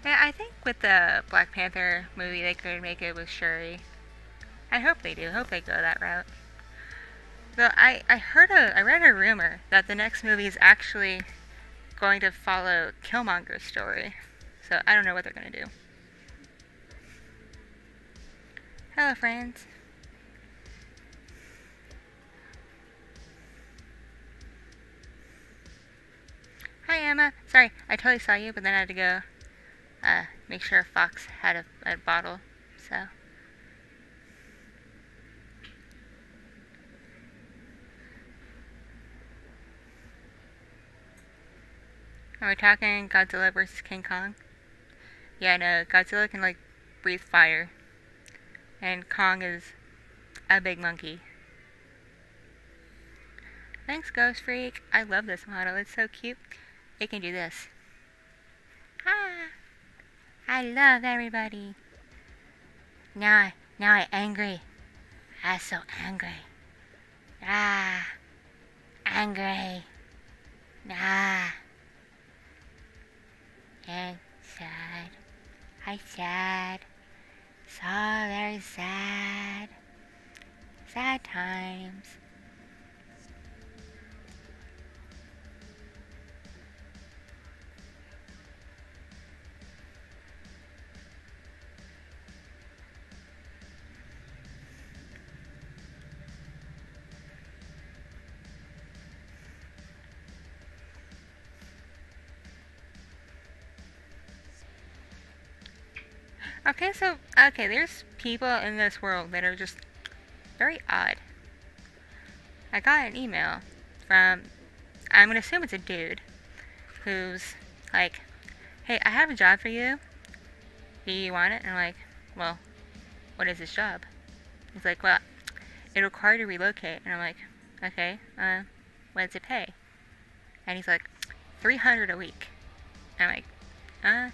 Yeah, I think with the Black Panther movie they could make it with Shuri. I hope they do. I hope they go that route. Though I read a rumor that the next movie is actually going to follow Killmonger's story. So I don't know what they're gonna do. Hello, friends. Hi, Emma. Sorry, I totally saw you, but then I had to go make sure Fox had a bottle. So. Are we talking Godzilla versus King Kong? Yeah, no, Godzilla can, like, breathe fire. And Kong is a big monkey. Thanks, Ghost Freak. I love this model. It's so cute. It can do this. Ah! I love everybody. Now I angry. I'm so angry. Ah! Angry. Ah! And sad. I'm sad. So very sad. Sad times. Okay, there's people in this world that are just very odd. I got an email from, I'm gonna assume it's a dude, who's like, hey, I have a job for you. Do you want it? And I'm like, well, what is this job? He's like, well, it required to relocate. And I'm like, okay, what does it pay? And he's like, $300 a week. And I'm like,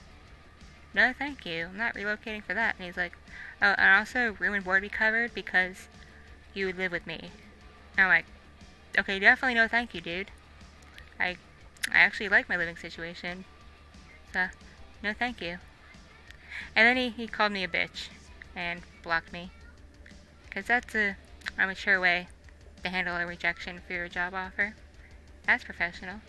no, thank you. I'm not relocating for that. And he's like, oh, and also room and board be covered because you would live with me. And I'm like, okay, definitely no thank you, dude. I actually like my living situation. So, no thank you. And then he called me a bitch and blocked me. Because that's a mature way to handle a rejection for your job offer. That's professional.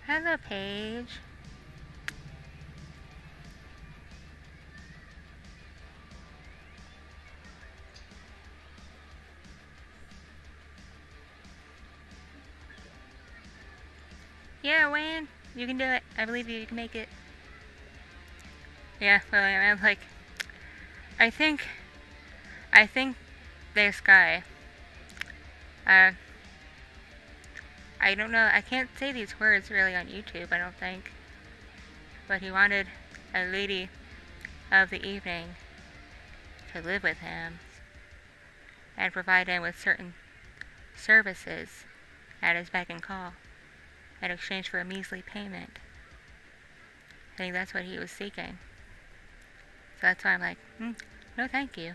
Hello, Paige. Yeah, Wayne, you can do it. I believe you can make it. Yeah, well, I'm like, I think this guy, I don't know, I can't say these words really on YouTube, I don't think, but he wanted a lady of the evening to live with him and provide him with certain services at his beck and call in exchange for a measly payment. I think that's what he was seeking. So that's why I'm like, no thank you.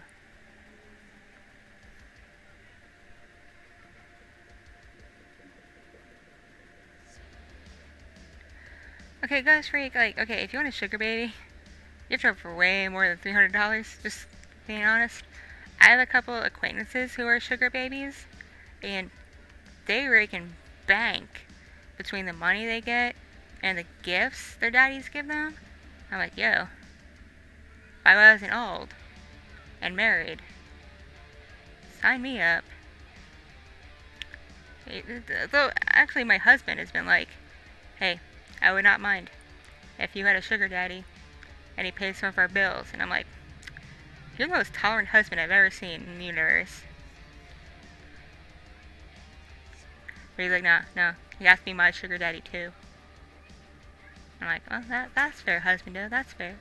Okay, guys, freak, like, okay, if you want a sugar baby, you have to for way more than $300, just being honest. I have a couple acquaintances who are sugar babies, and they rake and bank between the money they get and the gifts their daddies give them. I'm like, yo, if I wasn't old and married, sign me up. Though, actually, my husband has been like, hey, I would not mind if you had a sugar daddy and he paid some of our bills. And I'm like, you're the most tolerant husband I've ever seen in the universe. But he's like, no, he has to be my sugar daddy too. I'm like, well, that's fair, husbando, that's fair.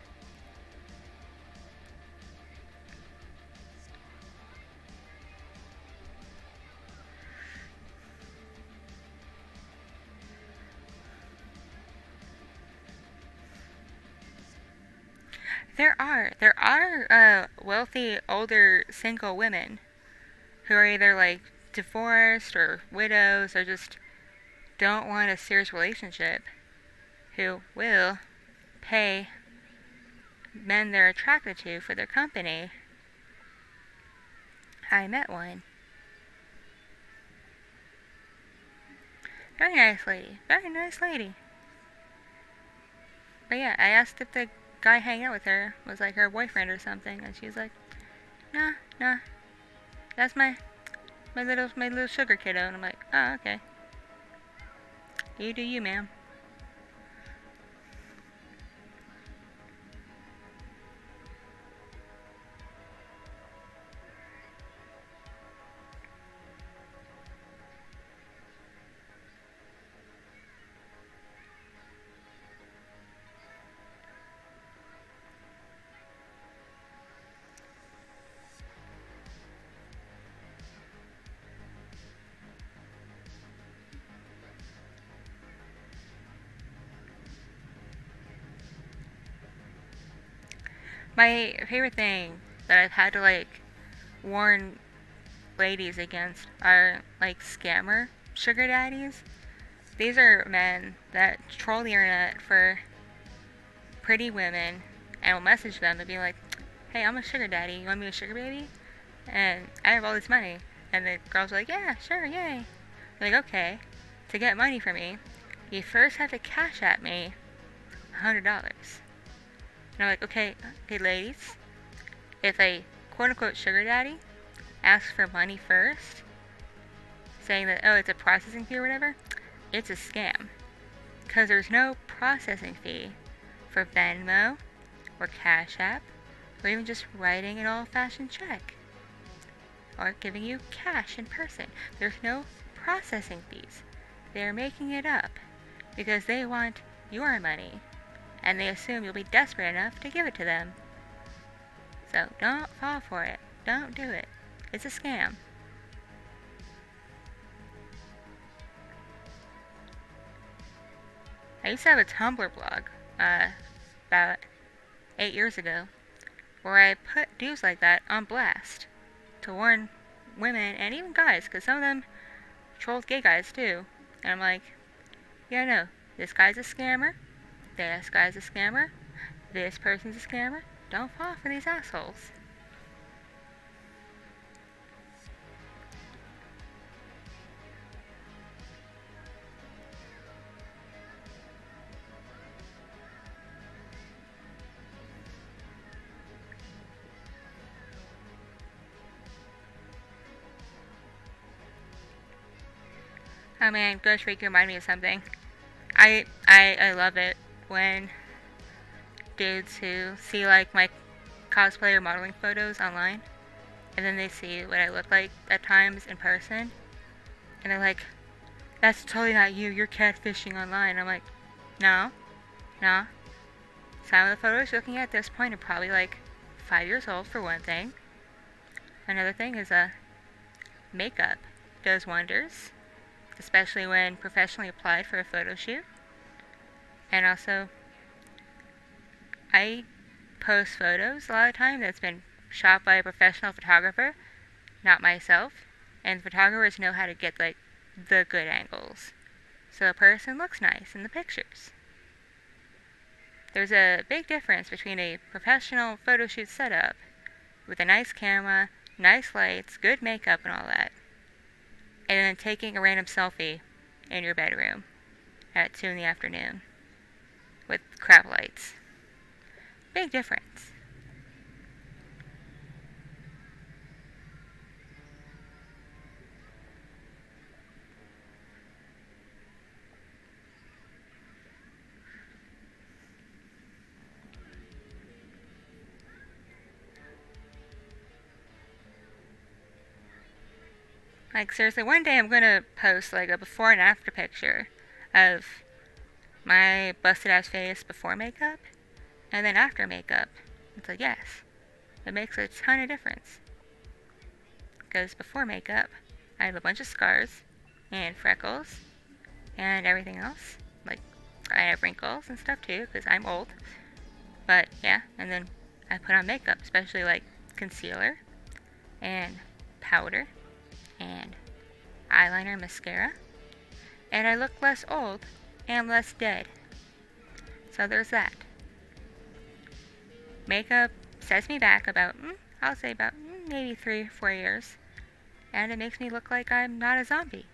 There are wealthy, older, single women who are either like divorced or widows or just don't want a serious relationship who will pay men they're attracted to for their company. I met one. Very nice lady. Very nice lady. But yeah, I asked if the guy hanging out with her was like her boyfriend or something, and she's like, nah, that's my little sugar kiddo. And I'm like, oh, okay. You do you, ma'am. My favorite thing that I've had to like warn ladies against are like scammer sugar daddies. These are men that troll the internet for pretty women and will message them and be like, hey, I'm a sugar daddy, you want me a sugar baby? And I have all this money. And the girls are like, yeah, sure, yay. They're like, okay, to get money from me, you first have to cash at me $100. And I'm like, okay, ladies, if a quote-unquote sugar daddy asks for money first, saying that, oh, it's a processing fee or whatever, it's a scam. Because there's no processing fee for Venmo or Cash App or even just writing an old-fashioned check or giving you cash in person. There's no processing fees. They're making it up because they want your money and they assume you'll be desperate enough to give it to them. So don't fall for it. Don't do it. It's a scam. I used to have a Tumblr blog about 8 years ago where I put dudes like that on blast to warn women and even guys, because some of them trolled gay guys too. And I'm like, yeah, no, this guy's a scammer. This guy's a scammer. This person's a scammer. Don't fall for these assholes. Oh man, Ghost Freak reminded me of something. I love it when dudes who see like my cosplay or modeling photos online and then they see what I look like at times in person and they're like, that's totally not you, you're catfishing online. I'm like, no. Some of the photos you're looking at this point are probably like 5 years old for one thing. Another thing is makeup does wonders, especially when professionally applied for a photo shoot. And also, I post photos a lot of time that's been shot by a professional photographer, not myself. And photographers know how to get like the good angles, so a person looks nice in the pictures. There's a big difference between a professional photo shoot setup with a nice camera, nice lights, good makeup and all that, and then taking a random selfie in your bedroom at 2 in the afternoon with crap lights. Big difference. Like, seriously, one day I'm gonna post, like, a before and after picture of my busted ass face before makeup, and then after makeup. It's like, yes, it makes a ton of difference. Because before makeup, I have a bunch of scars, and freckles, and everything else. Like, I have wrinkles and stuff too, because I'm old. But, yeah, and then I put on makeup, especially, like, concealer, and powder, and eyeliner, mascara, and I look less old and less dead. So there's that. Makeup sets me back about, I'll say about maybe 3-4 years, and it makes me look like I'm not a zombie.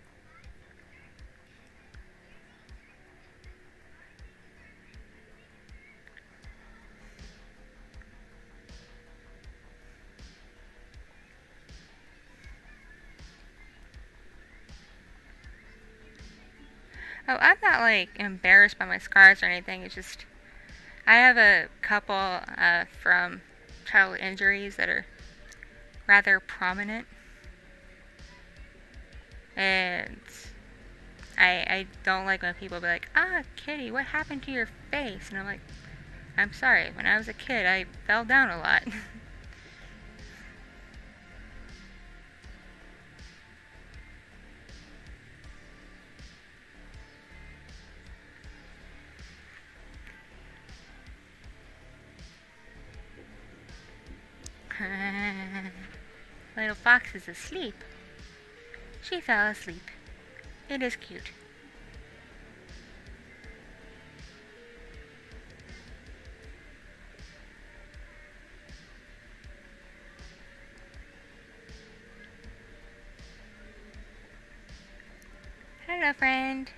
Oh, I'm not, like, embarrassed by my scars or anything. It's just, I have a couple from childhood injuries that are rather prominent. And I don't like when people be like, Kitti, what happened to your face? And I'm like, I'm sorry. When I was a kid, I fell down a lot. Little fox is asleep. She fell asleep. It is cute. Hello, friend.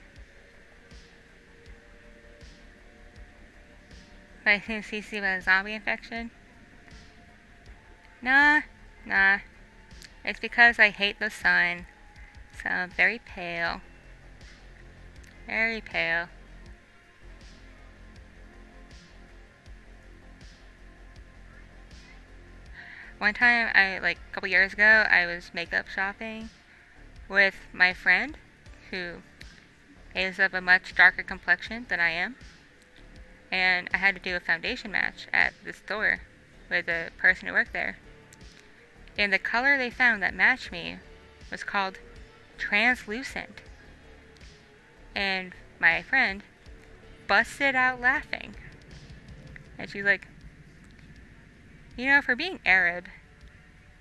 I think CC about a zombie infection. Nah. It's because I hate the sun. So I'm very pale. Very pale. One time, a couple years ago, I was makeup shopping with my friend, who is of a much darker complexion than I am. And I had to do a foundation match at the store with the person who worked there. And the color they found that matched me was called translucent. And my friend busted out laughing. And she's like, for being Arab,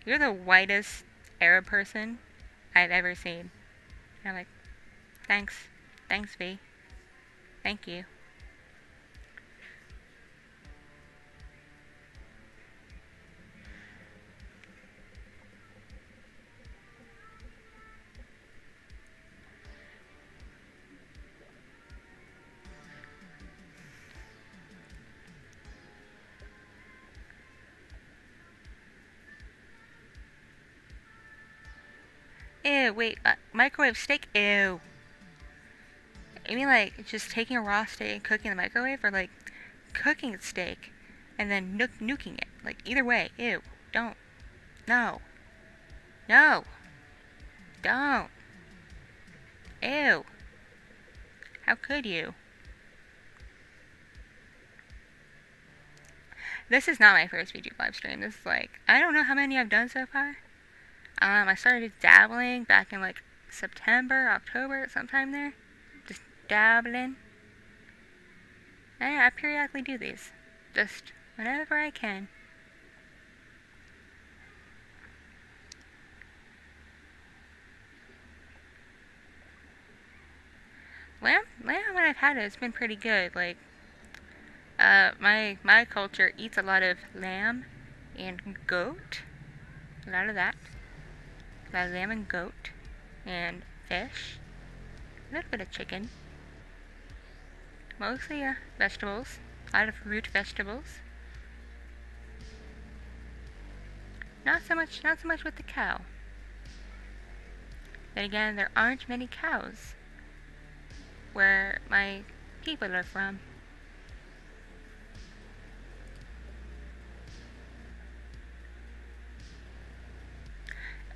you're the whitest Arab person I've ever seen. And I'm like, thanks, V. Thank you. Ew, wait, microwave steak? Ew. You mean like just taking a raw steak and cooking in the microwave, or like cooking the steak and then nuking it? Like, either way, ew. Don't. No. No. Don't. Ew. How could you? This is not my first YouTube live stream. This is like, I don't know how many I've done so far. I started dabbling back in like September, October, sometime there. Just dabbling. And I periodically do these. Just whenever I can. Lamb when I've had it, it's been pretty good. Like, My culture eats a lot of lamb and goat. A lot of that. A lot of lamb and goat. And fish. A little bit of chicken. Mostly vegetables. A lot of root vegetables. Not so much with the cow. Then again, there aren't many cows where my people are from.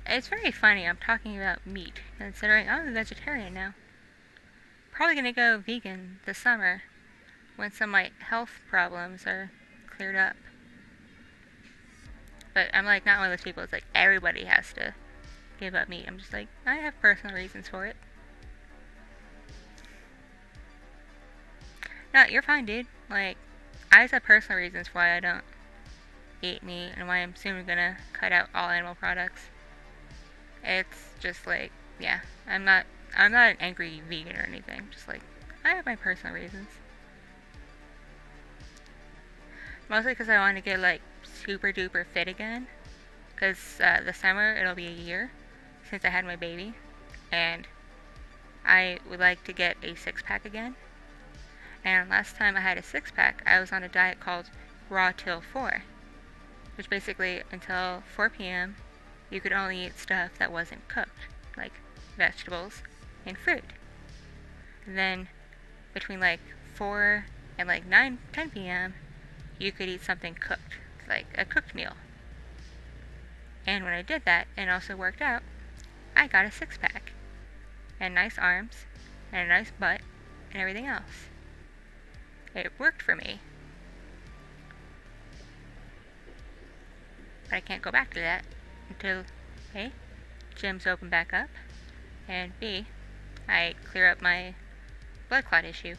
It's very funny I'm talking about meat, considering I'm a vegetarian now. Probably gonna go vegan this summer when some of my health problems are cleared up. But I'm like not one of those people that's like everybody has to give up meat. I'm just like, I have personal reasons for it. No, you're fine, dude. Like, I just have personal reasons why I don't eat meat and why I'm soon gonna cut out all animal products. It's just like, yeah, I'm not an angry vegan or anything. Just like, I have my personal reasons. Mostly because I want to get like super duper fit again. Because this summer it'll be a year since I had my baby. And I would like to get a 6-pack again. And last time I had a 6-pack, I was on a diet called Raw Till 4. Which basically, until 4 p.m., you could only eat stuff that wasn't cooked, like vegetables and fruit. And then between like 4 and like 10 p.m., you could eat something cooked, like a cooked meal. And when I did that and also worked out, I got a 6-pack. And nice arms, and a nice butt, and everything else. It worked for me. But I can't go back to that until A, gyms open back up, and B, I clear up my blood clot issue.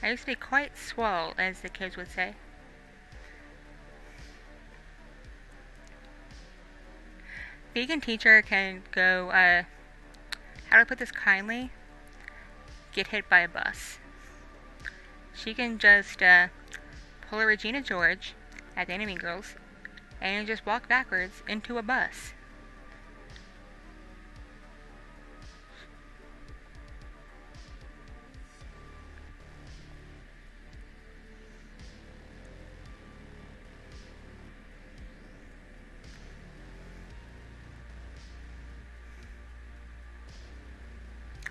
I used to be quite swole, as the kids would say. Vegan teacher can go, how do I put this kindly? Get hit by a bus. She can just pull a Regina George at the Enemy Girls and just walk backwards into a bus.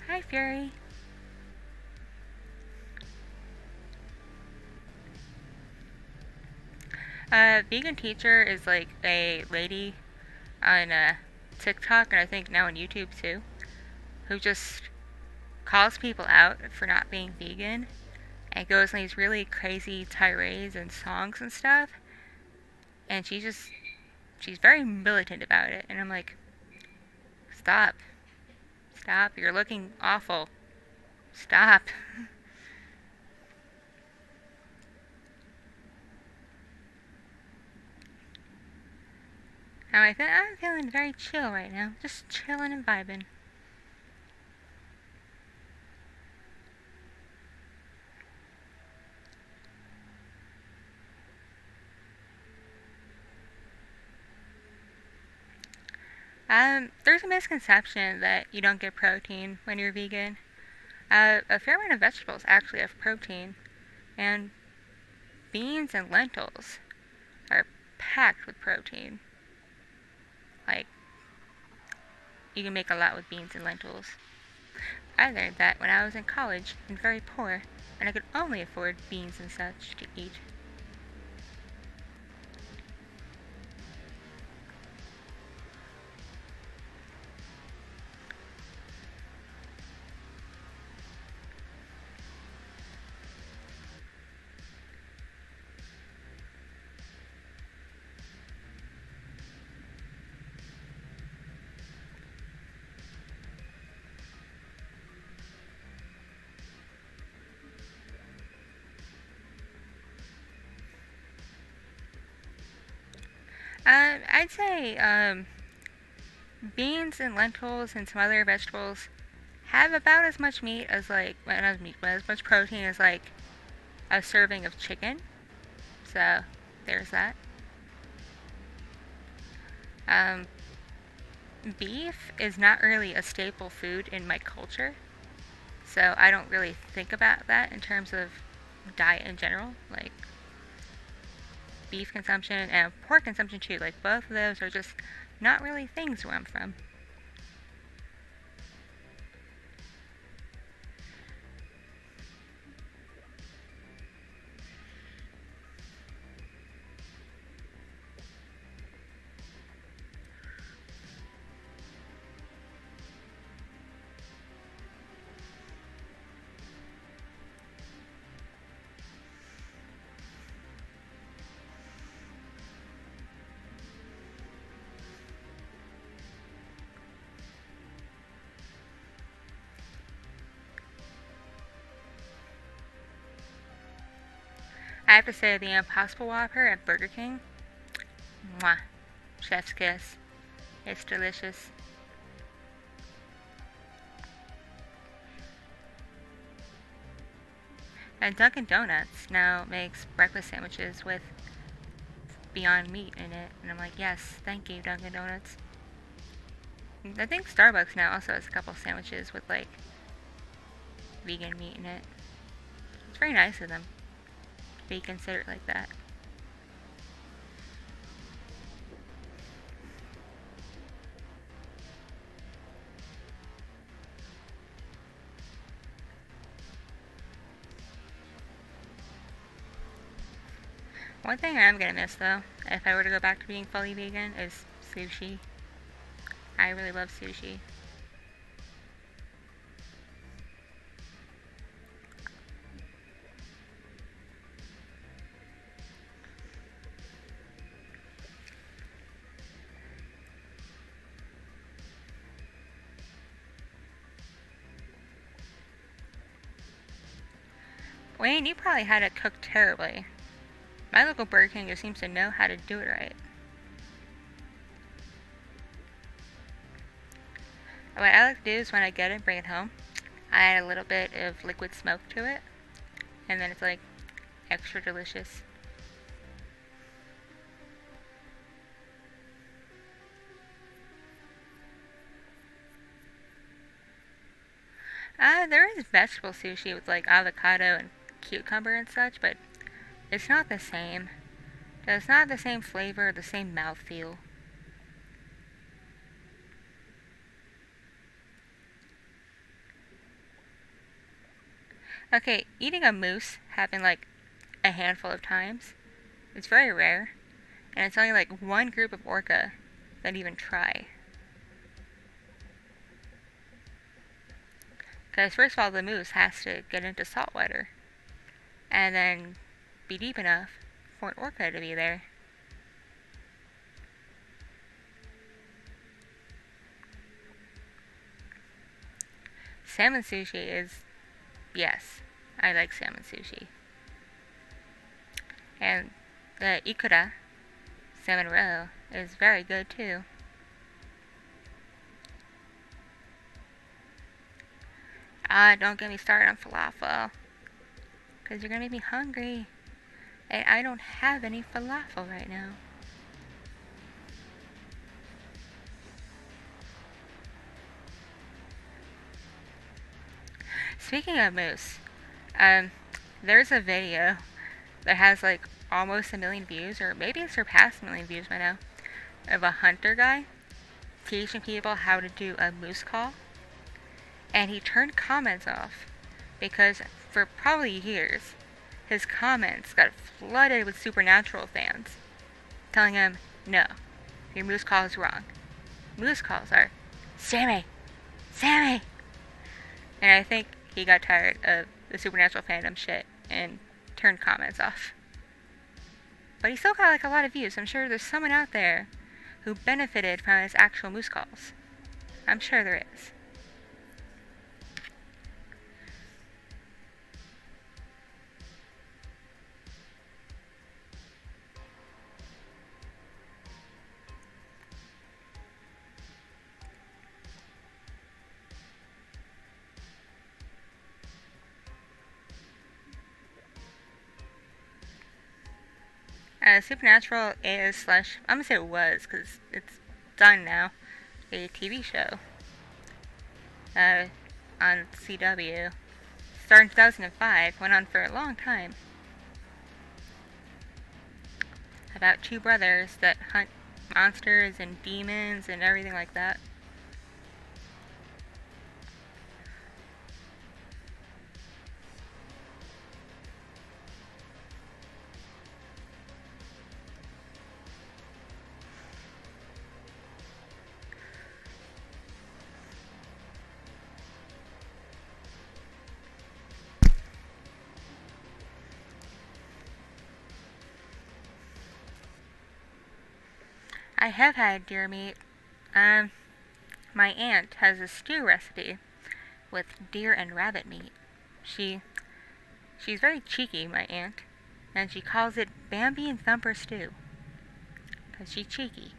Hi, Fury. Vegan teacher is like a lady on TikTok and I think now on YouTube too, who just calls people out for not being vegan and goes on these really crazy tirades and songs and stuff. And she's very militant about it. And I'm like, stop. Stop. You're looking awful. Stop. Now I'm feeling very chill right now. Just chilling and vibing. There's a misconception that you don't get protein when you're vegan. A fair amount of vegetables actually have protein, and beans and lentils are packed with protein. Like, you can make a lot with beans and lentils. I learned that when I was in college and very poor, and I could only afford beans and such to eat. I'd say beans and lentils and some other vegetables have about as much meat as like, well, not meat, but as much protein as like a serving of chicken. So there's that. Beef is not really a staple food in my culture, so I don't really think about that in terms of diet in general. Like beef consumption and pork consumption too. Like both of those are just not really things where I'm from. I have to say the Impossible Whopper at Burger King, mwah, chef's kiss. It's delicious. And Dunkin' Donuts now makes breakfast sandwiches with Beyond Meat in it, and I'm like, yes, thank you, Dunkin' Donuts. I think Starbucks now also has a couple sandwiches with like vegan meat in it. It's very nice of them to be considered like that. One thing I am gonna miss though, if I were to go back to being fully vegan, is sushi. I really love sushi. Wayne, you probably had it cooked terribly. My local Burger King just seems to know how to do it right. What I like to do is when I get it, bring it home, I add a little bit of liquid smoke to it, and then it's like extra delicious. There is vegetable sushi with like avocado and cucumber and such, but it's not the same. It's not the same flavor, the same mouthfeel. Okay, eating a moose happened like a handful of times. It's very rare, and it's only like one group of orca that even try. Because first of all, the moose has to get into saltwater, and then be deep enough for an orca to be there. Salmon sushi is, yes, I like salmon sushi. And the ikura salmon roe is very good too. Don't get me started on falafel, because you're gonna make me hungry. And I don't have any falafel right now. Speaking of moose, there's a video that has like almost 1 million views, or maybe it surpassed 1 million views by now, of a hunter guy teaching people how to do a moose call. And he turned comments off because for probably years, his comments got flooded with Supernatural fans telling him, no, your moose call is wrong. Moose calls are Sammy! Sammy! And I think he got tired of the Supernatural fandom shit and turned comments off. But he still got like a lot of views. I'm sure there's someone out there who benefited from his actual moose calls. I'm sure there is. Supernatural is slash, I'm gonna say it was, because it's done now, a TV show on CW. Started in 2005, went on for a long time. About two brothers that hunt monsters and demons and everything like that. I have had deer meat. My aunt has a stew recipe with deer and rabbit meat. She's very cheeky, my aunt, and she calls it Bambi and Thumper stew, 'cause she's cheeky.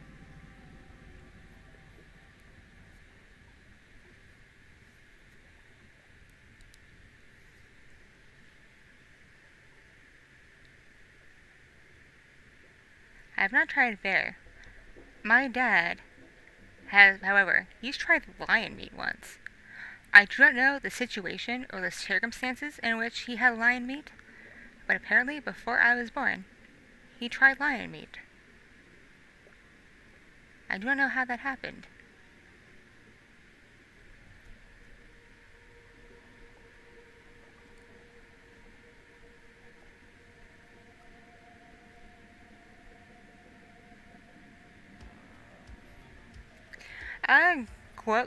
I have not tried bear. My dad has, however, he's tried lion meat once. I do not know the situation or the circumstances in which he had lion meat, but apparently before I was born, he tried lion meat. I do not know how that happened.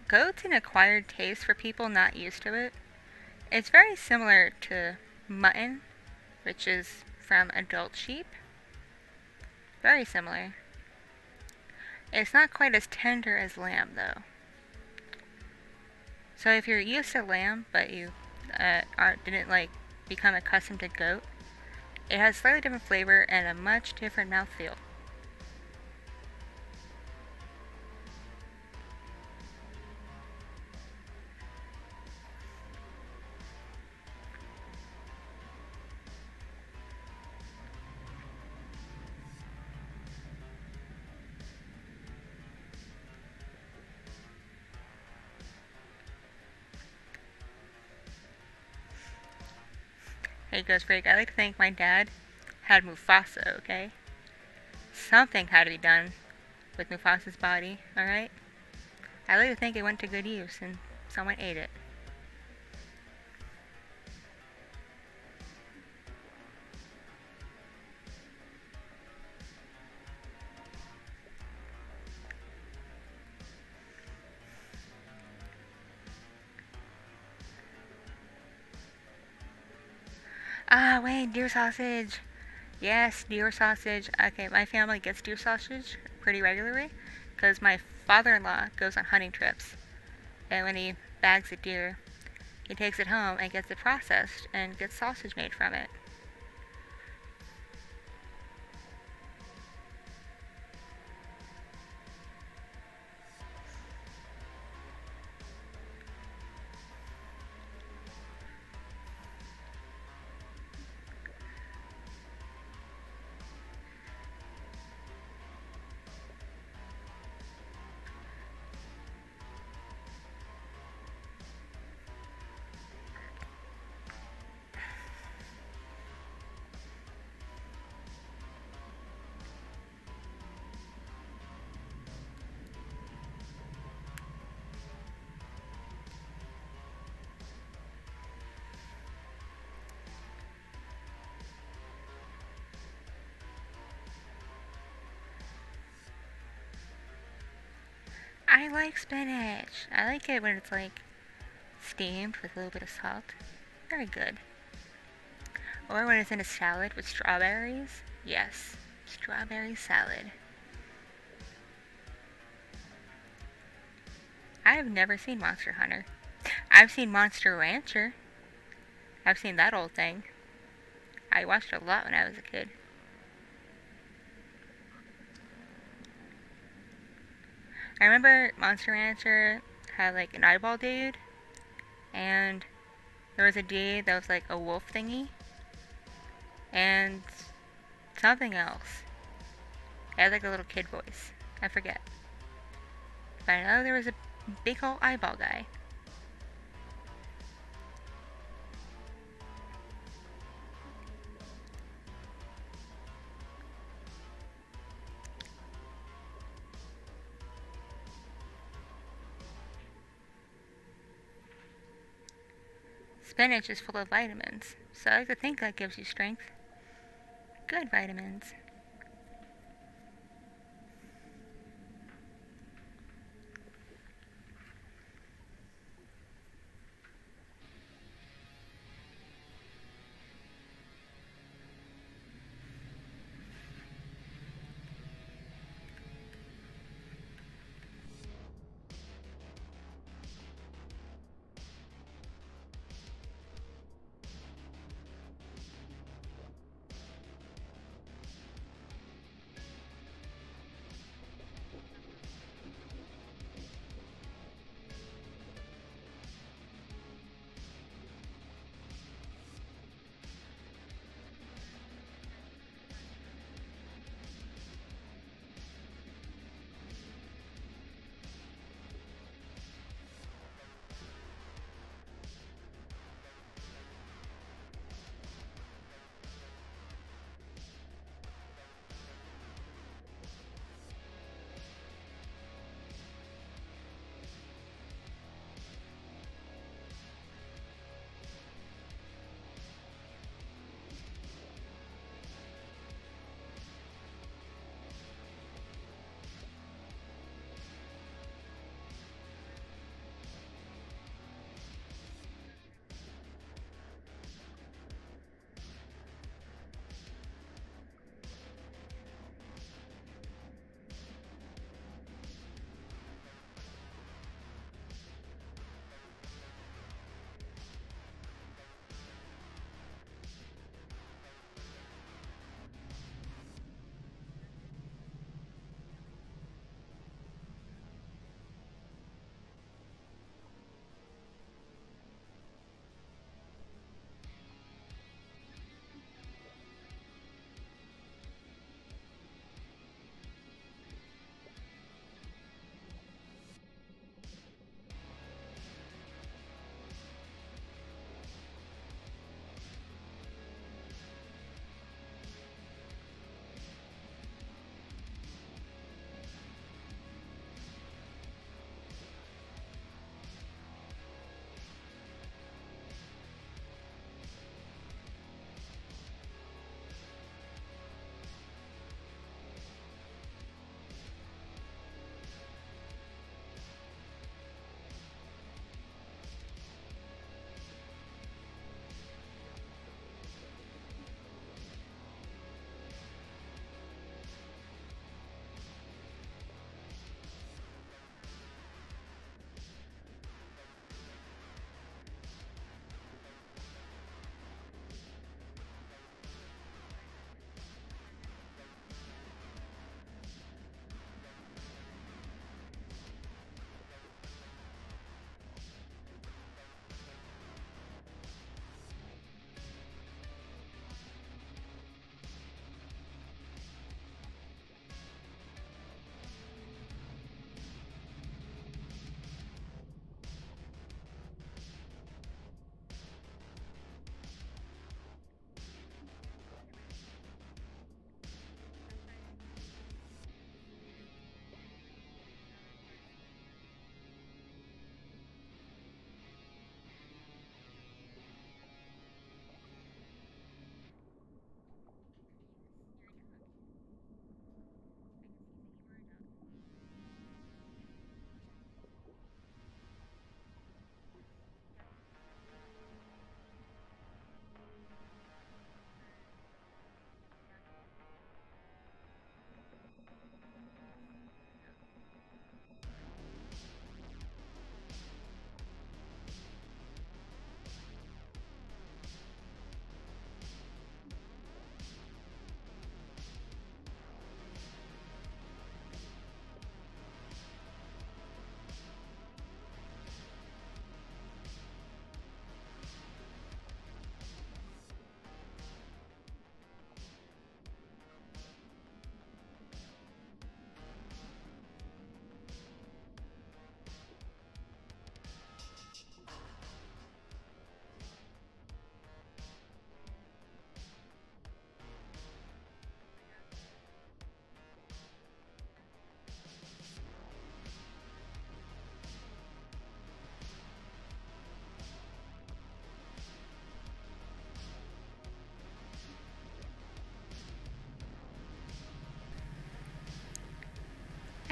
Goat's an acquired taste for people not used to it. It's very similar to mutton, which is from adult sheep. Very similar. It's not quite as tender as lamb, though. So if you're used to lamb, but you didn't become accustomed to goat, it has slightly different flavor and a much different mouthfeel. Hey, Ghost Freak, I'd like to thank my dad had Mufasa, okay? Something had to be done with Mufasa's body, alright? I'd like to think it went to good use and someone ate it. Ah, wait, deer sausage. Yes, deer sausage. Okay, my family gets deer sausage pretty regularly because my father-in-law goes on hunting trips. And when he bags a deer, he takes it home and gets it processed and gets sausage made from it. I like spinach. I like it when it's steamed with a little bit of salt. Very good. Or when it's in a salad with strawberries. Yes, strawberry salad. I have never seen Monster Hunter. I've seen Monster Rancher. I've seen that old thing. I watched it a lot when I was a kid. I remember Monster Rancher had an eyeball dude, and there was a dude that was a wolf thingy, and something else. I had like a little kid voice. I forget. But I know there was a big old eyeball guy. Spinach is full of vitamins, so I like to think that gives you strength. Good vitamins.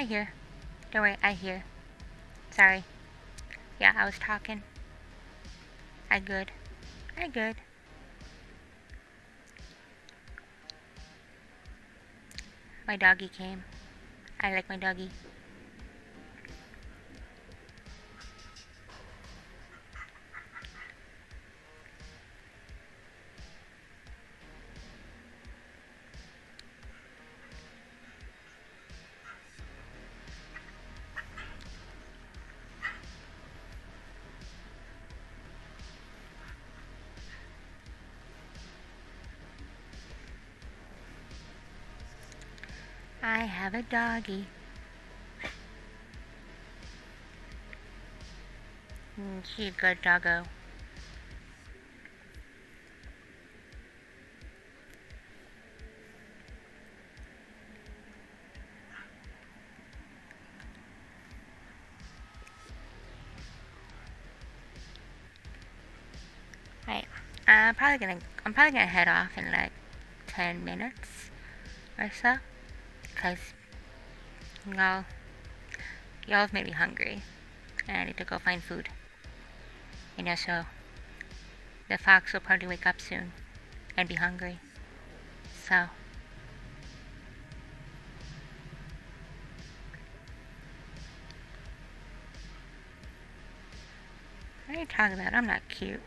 I hear. Don't worry, I hear. Sorry. Yeah, I was talking. I good. I good. My doggy came. I like my doggy. I have a doggy. She's a good doggo. Right. I'm probably gonna head off in like 10 minutes or so. Cause y'all've made me hungry. And I need to go find food. You know, so the fox will probably wake up soon and be hungry. So what are you talking about? I'm not cute.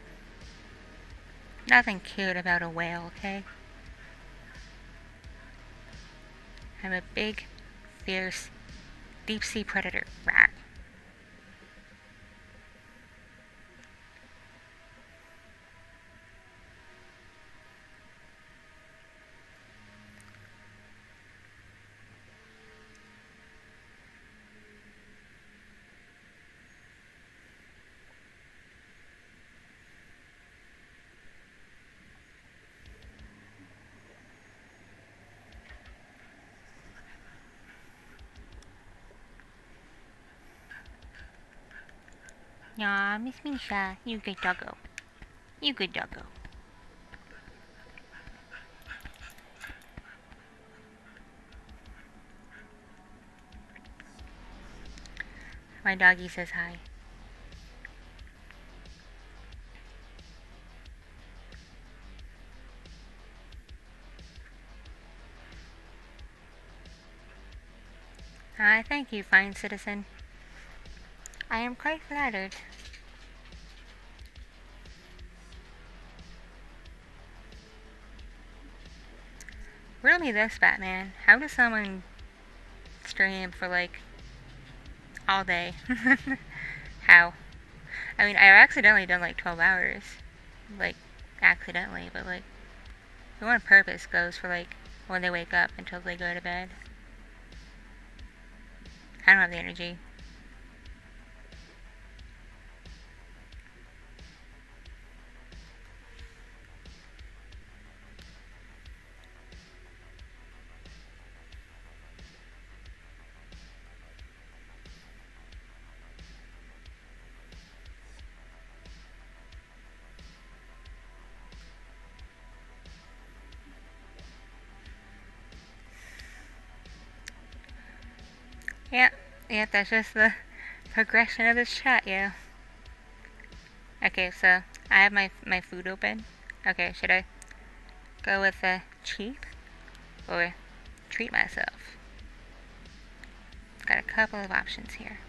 Nothing cute about a whale, okay? I'm a big, fierce, deep-sea predator. Rat. Aw, Miss Misha, you good doggo. You good doggo. My doggy says hi. Thank you, fine citizen. I am quite flattered. Riddle me this, Batman. How does someone stream for like all day? How? I mean, I've accidentally done like 12 hours. Like, accidentally, but like, who on purpose goes for like when they wake up until they go to bed? I don't have the energy. Yep, that's just the progression of this chat, yeah. Okay, so I have my food open. Okay, should I go with the cheap or treat myself? Got a couple of options here.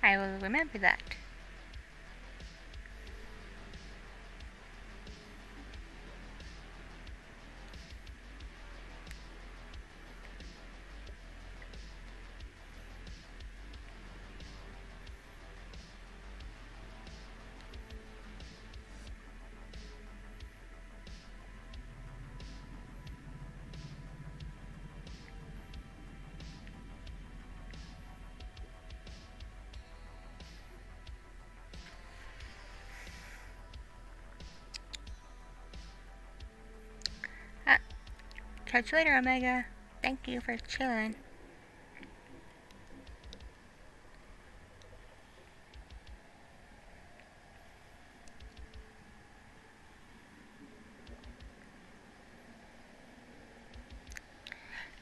I will remember that. Catch you later, Omega. Thank you for chilling.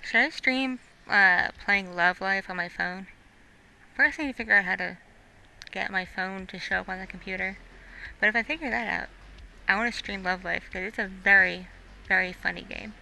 Should I stream playing Love Life on my phone? First I need to figure out how to get my phone to show up on the computer. But if I figure that out, I want to stream Love Life because it's a very, very funny game.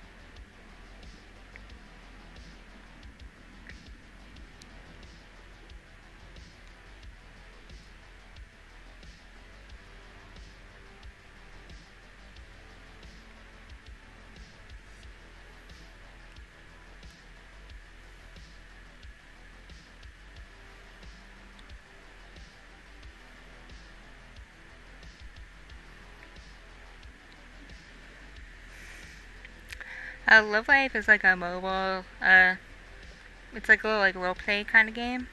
Love Life is like a mobile, it's like a little like roleplay kind of game.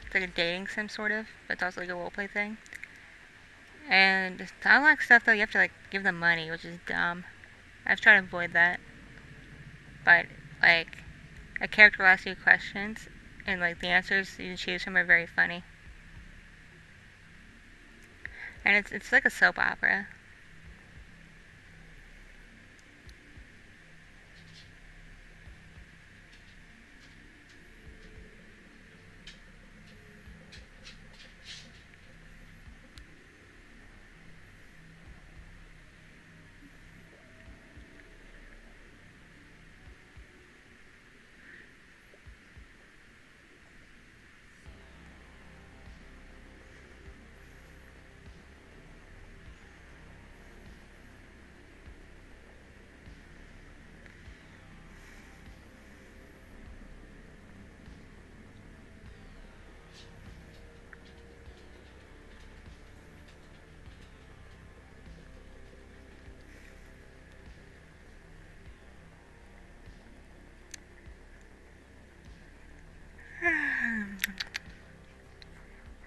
It's like a dating sim sort of, but it's also like a roleplay thing. And to unlock stuff though, you have to like give them money, which is dumb. I've tried to avoid that. But like, a character will ask you questions, and like the answers you choose from are very funny. And it's like a soap opera.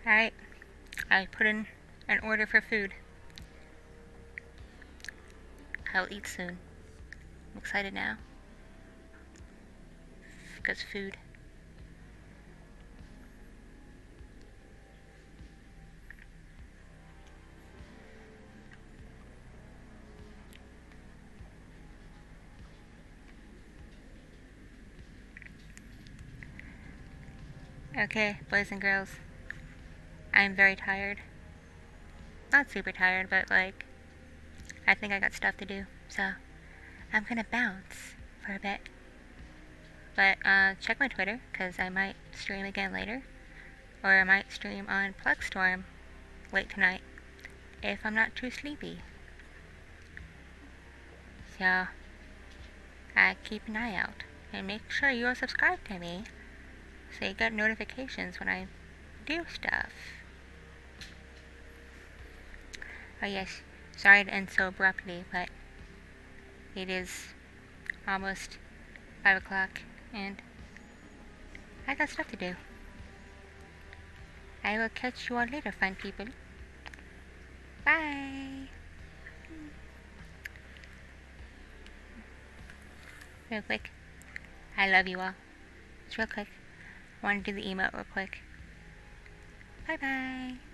Alright, I put in an order for food. I'll eat soon. I'm excited now. Because food. Okay, boys and girls. I'm very tired. Not super tired, but like, I think I got stuff to do. So, I'm gonna bounce for a bit. But check my Twitter, because I might stream again later. Or I might stream on Plugstorm late tonight, if I'm not too sleepy. So, keep an eye out. And make sure you are subscribed to me, so you get notifications when I do stuff. Oh yes, sorry to end so abruptly, but it is almost 5 o'clock, and I got stuff to do. I will catch you all later, fine people. Bye! Real quick, I love you all. Just real quick, I want to do the emote real quick. Bye bye!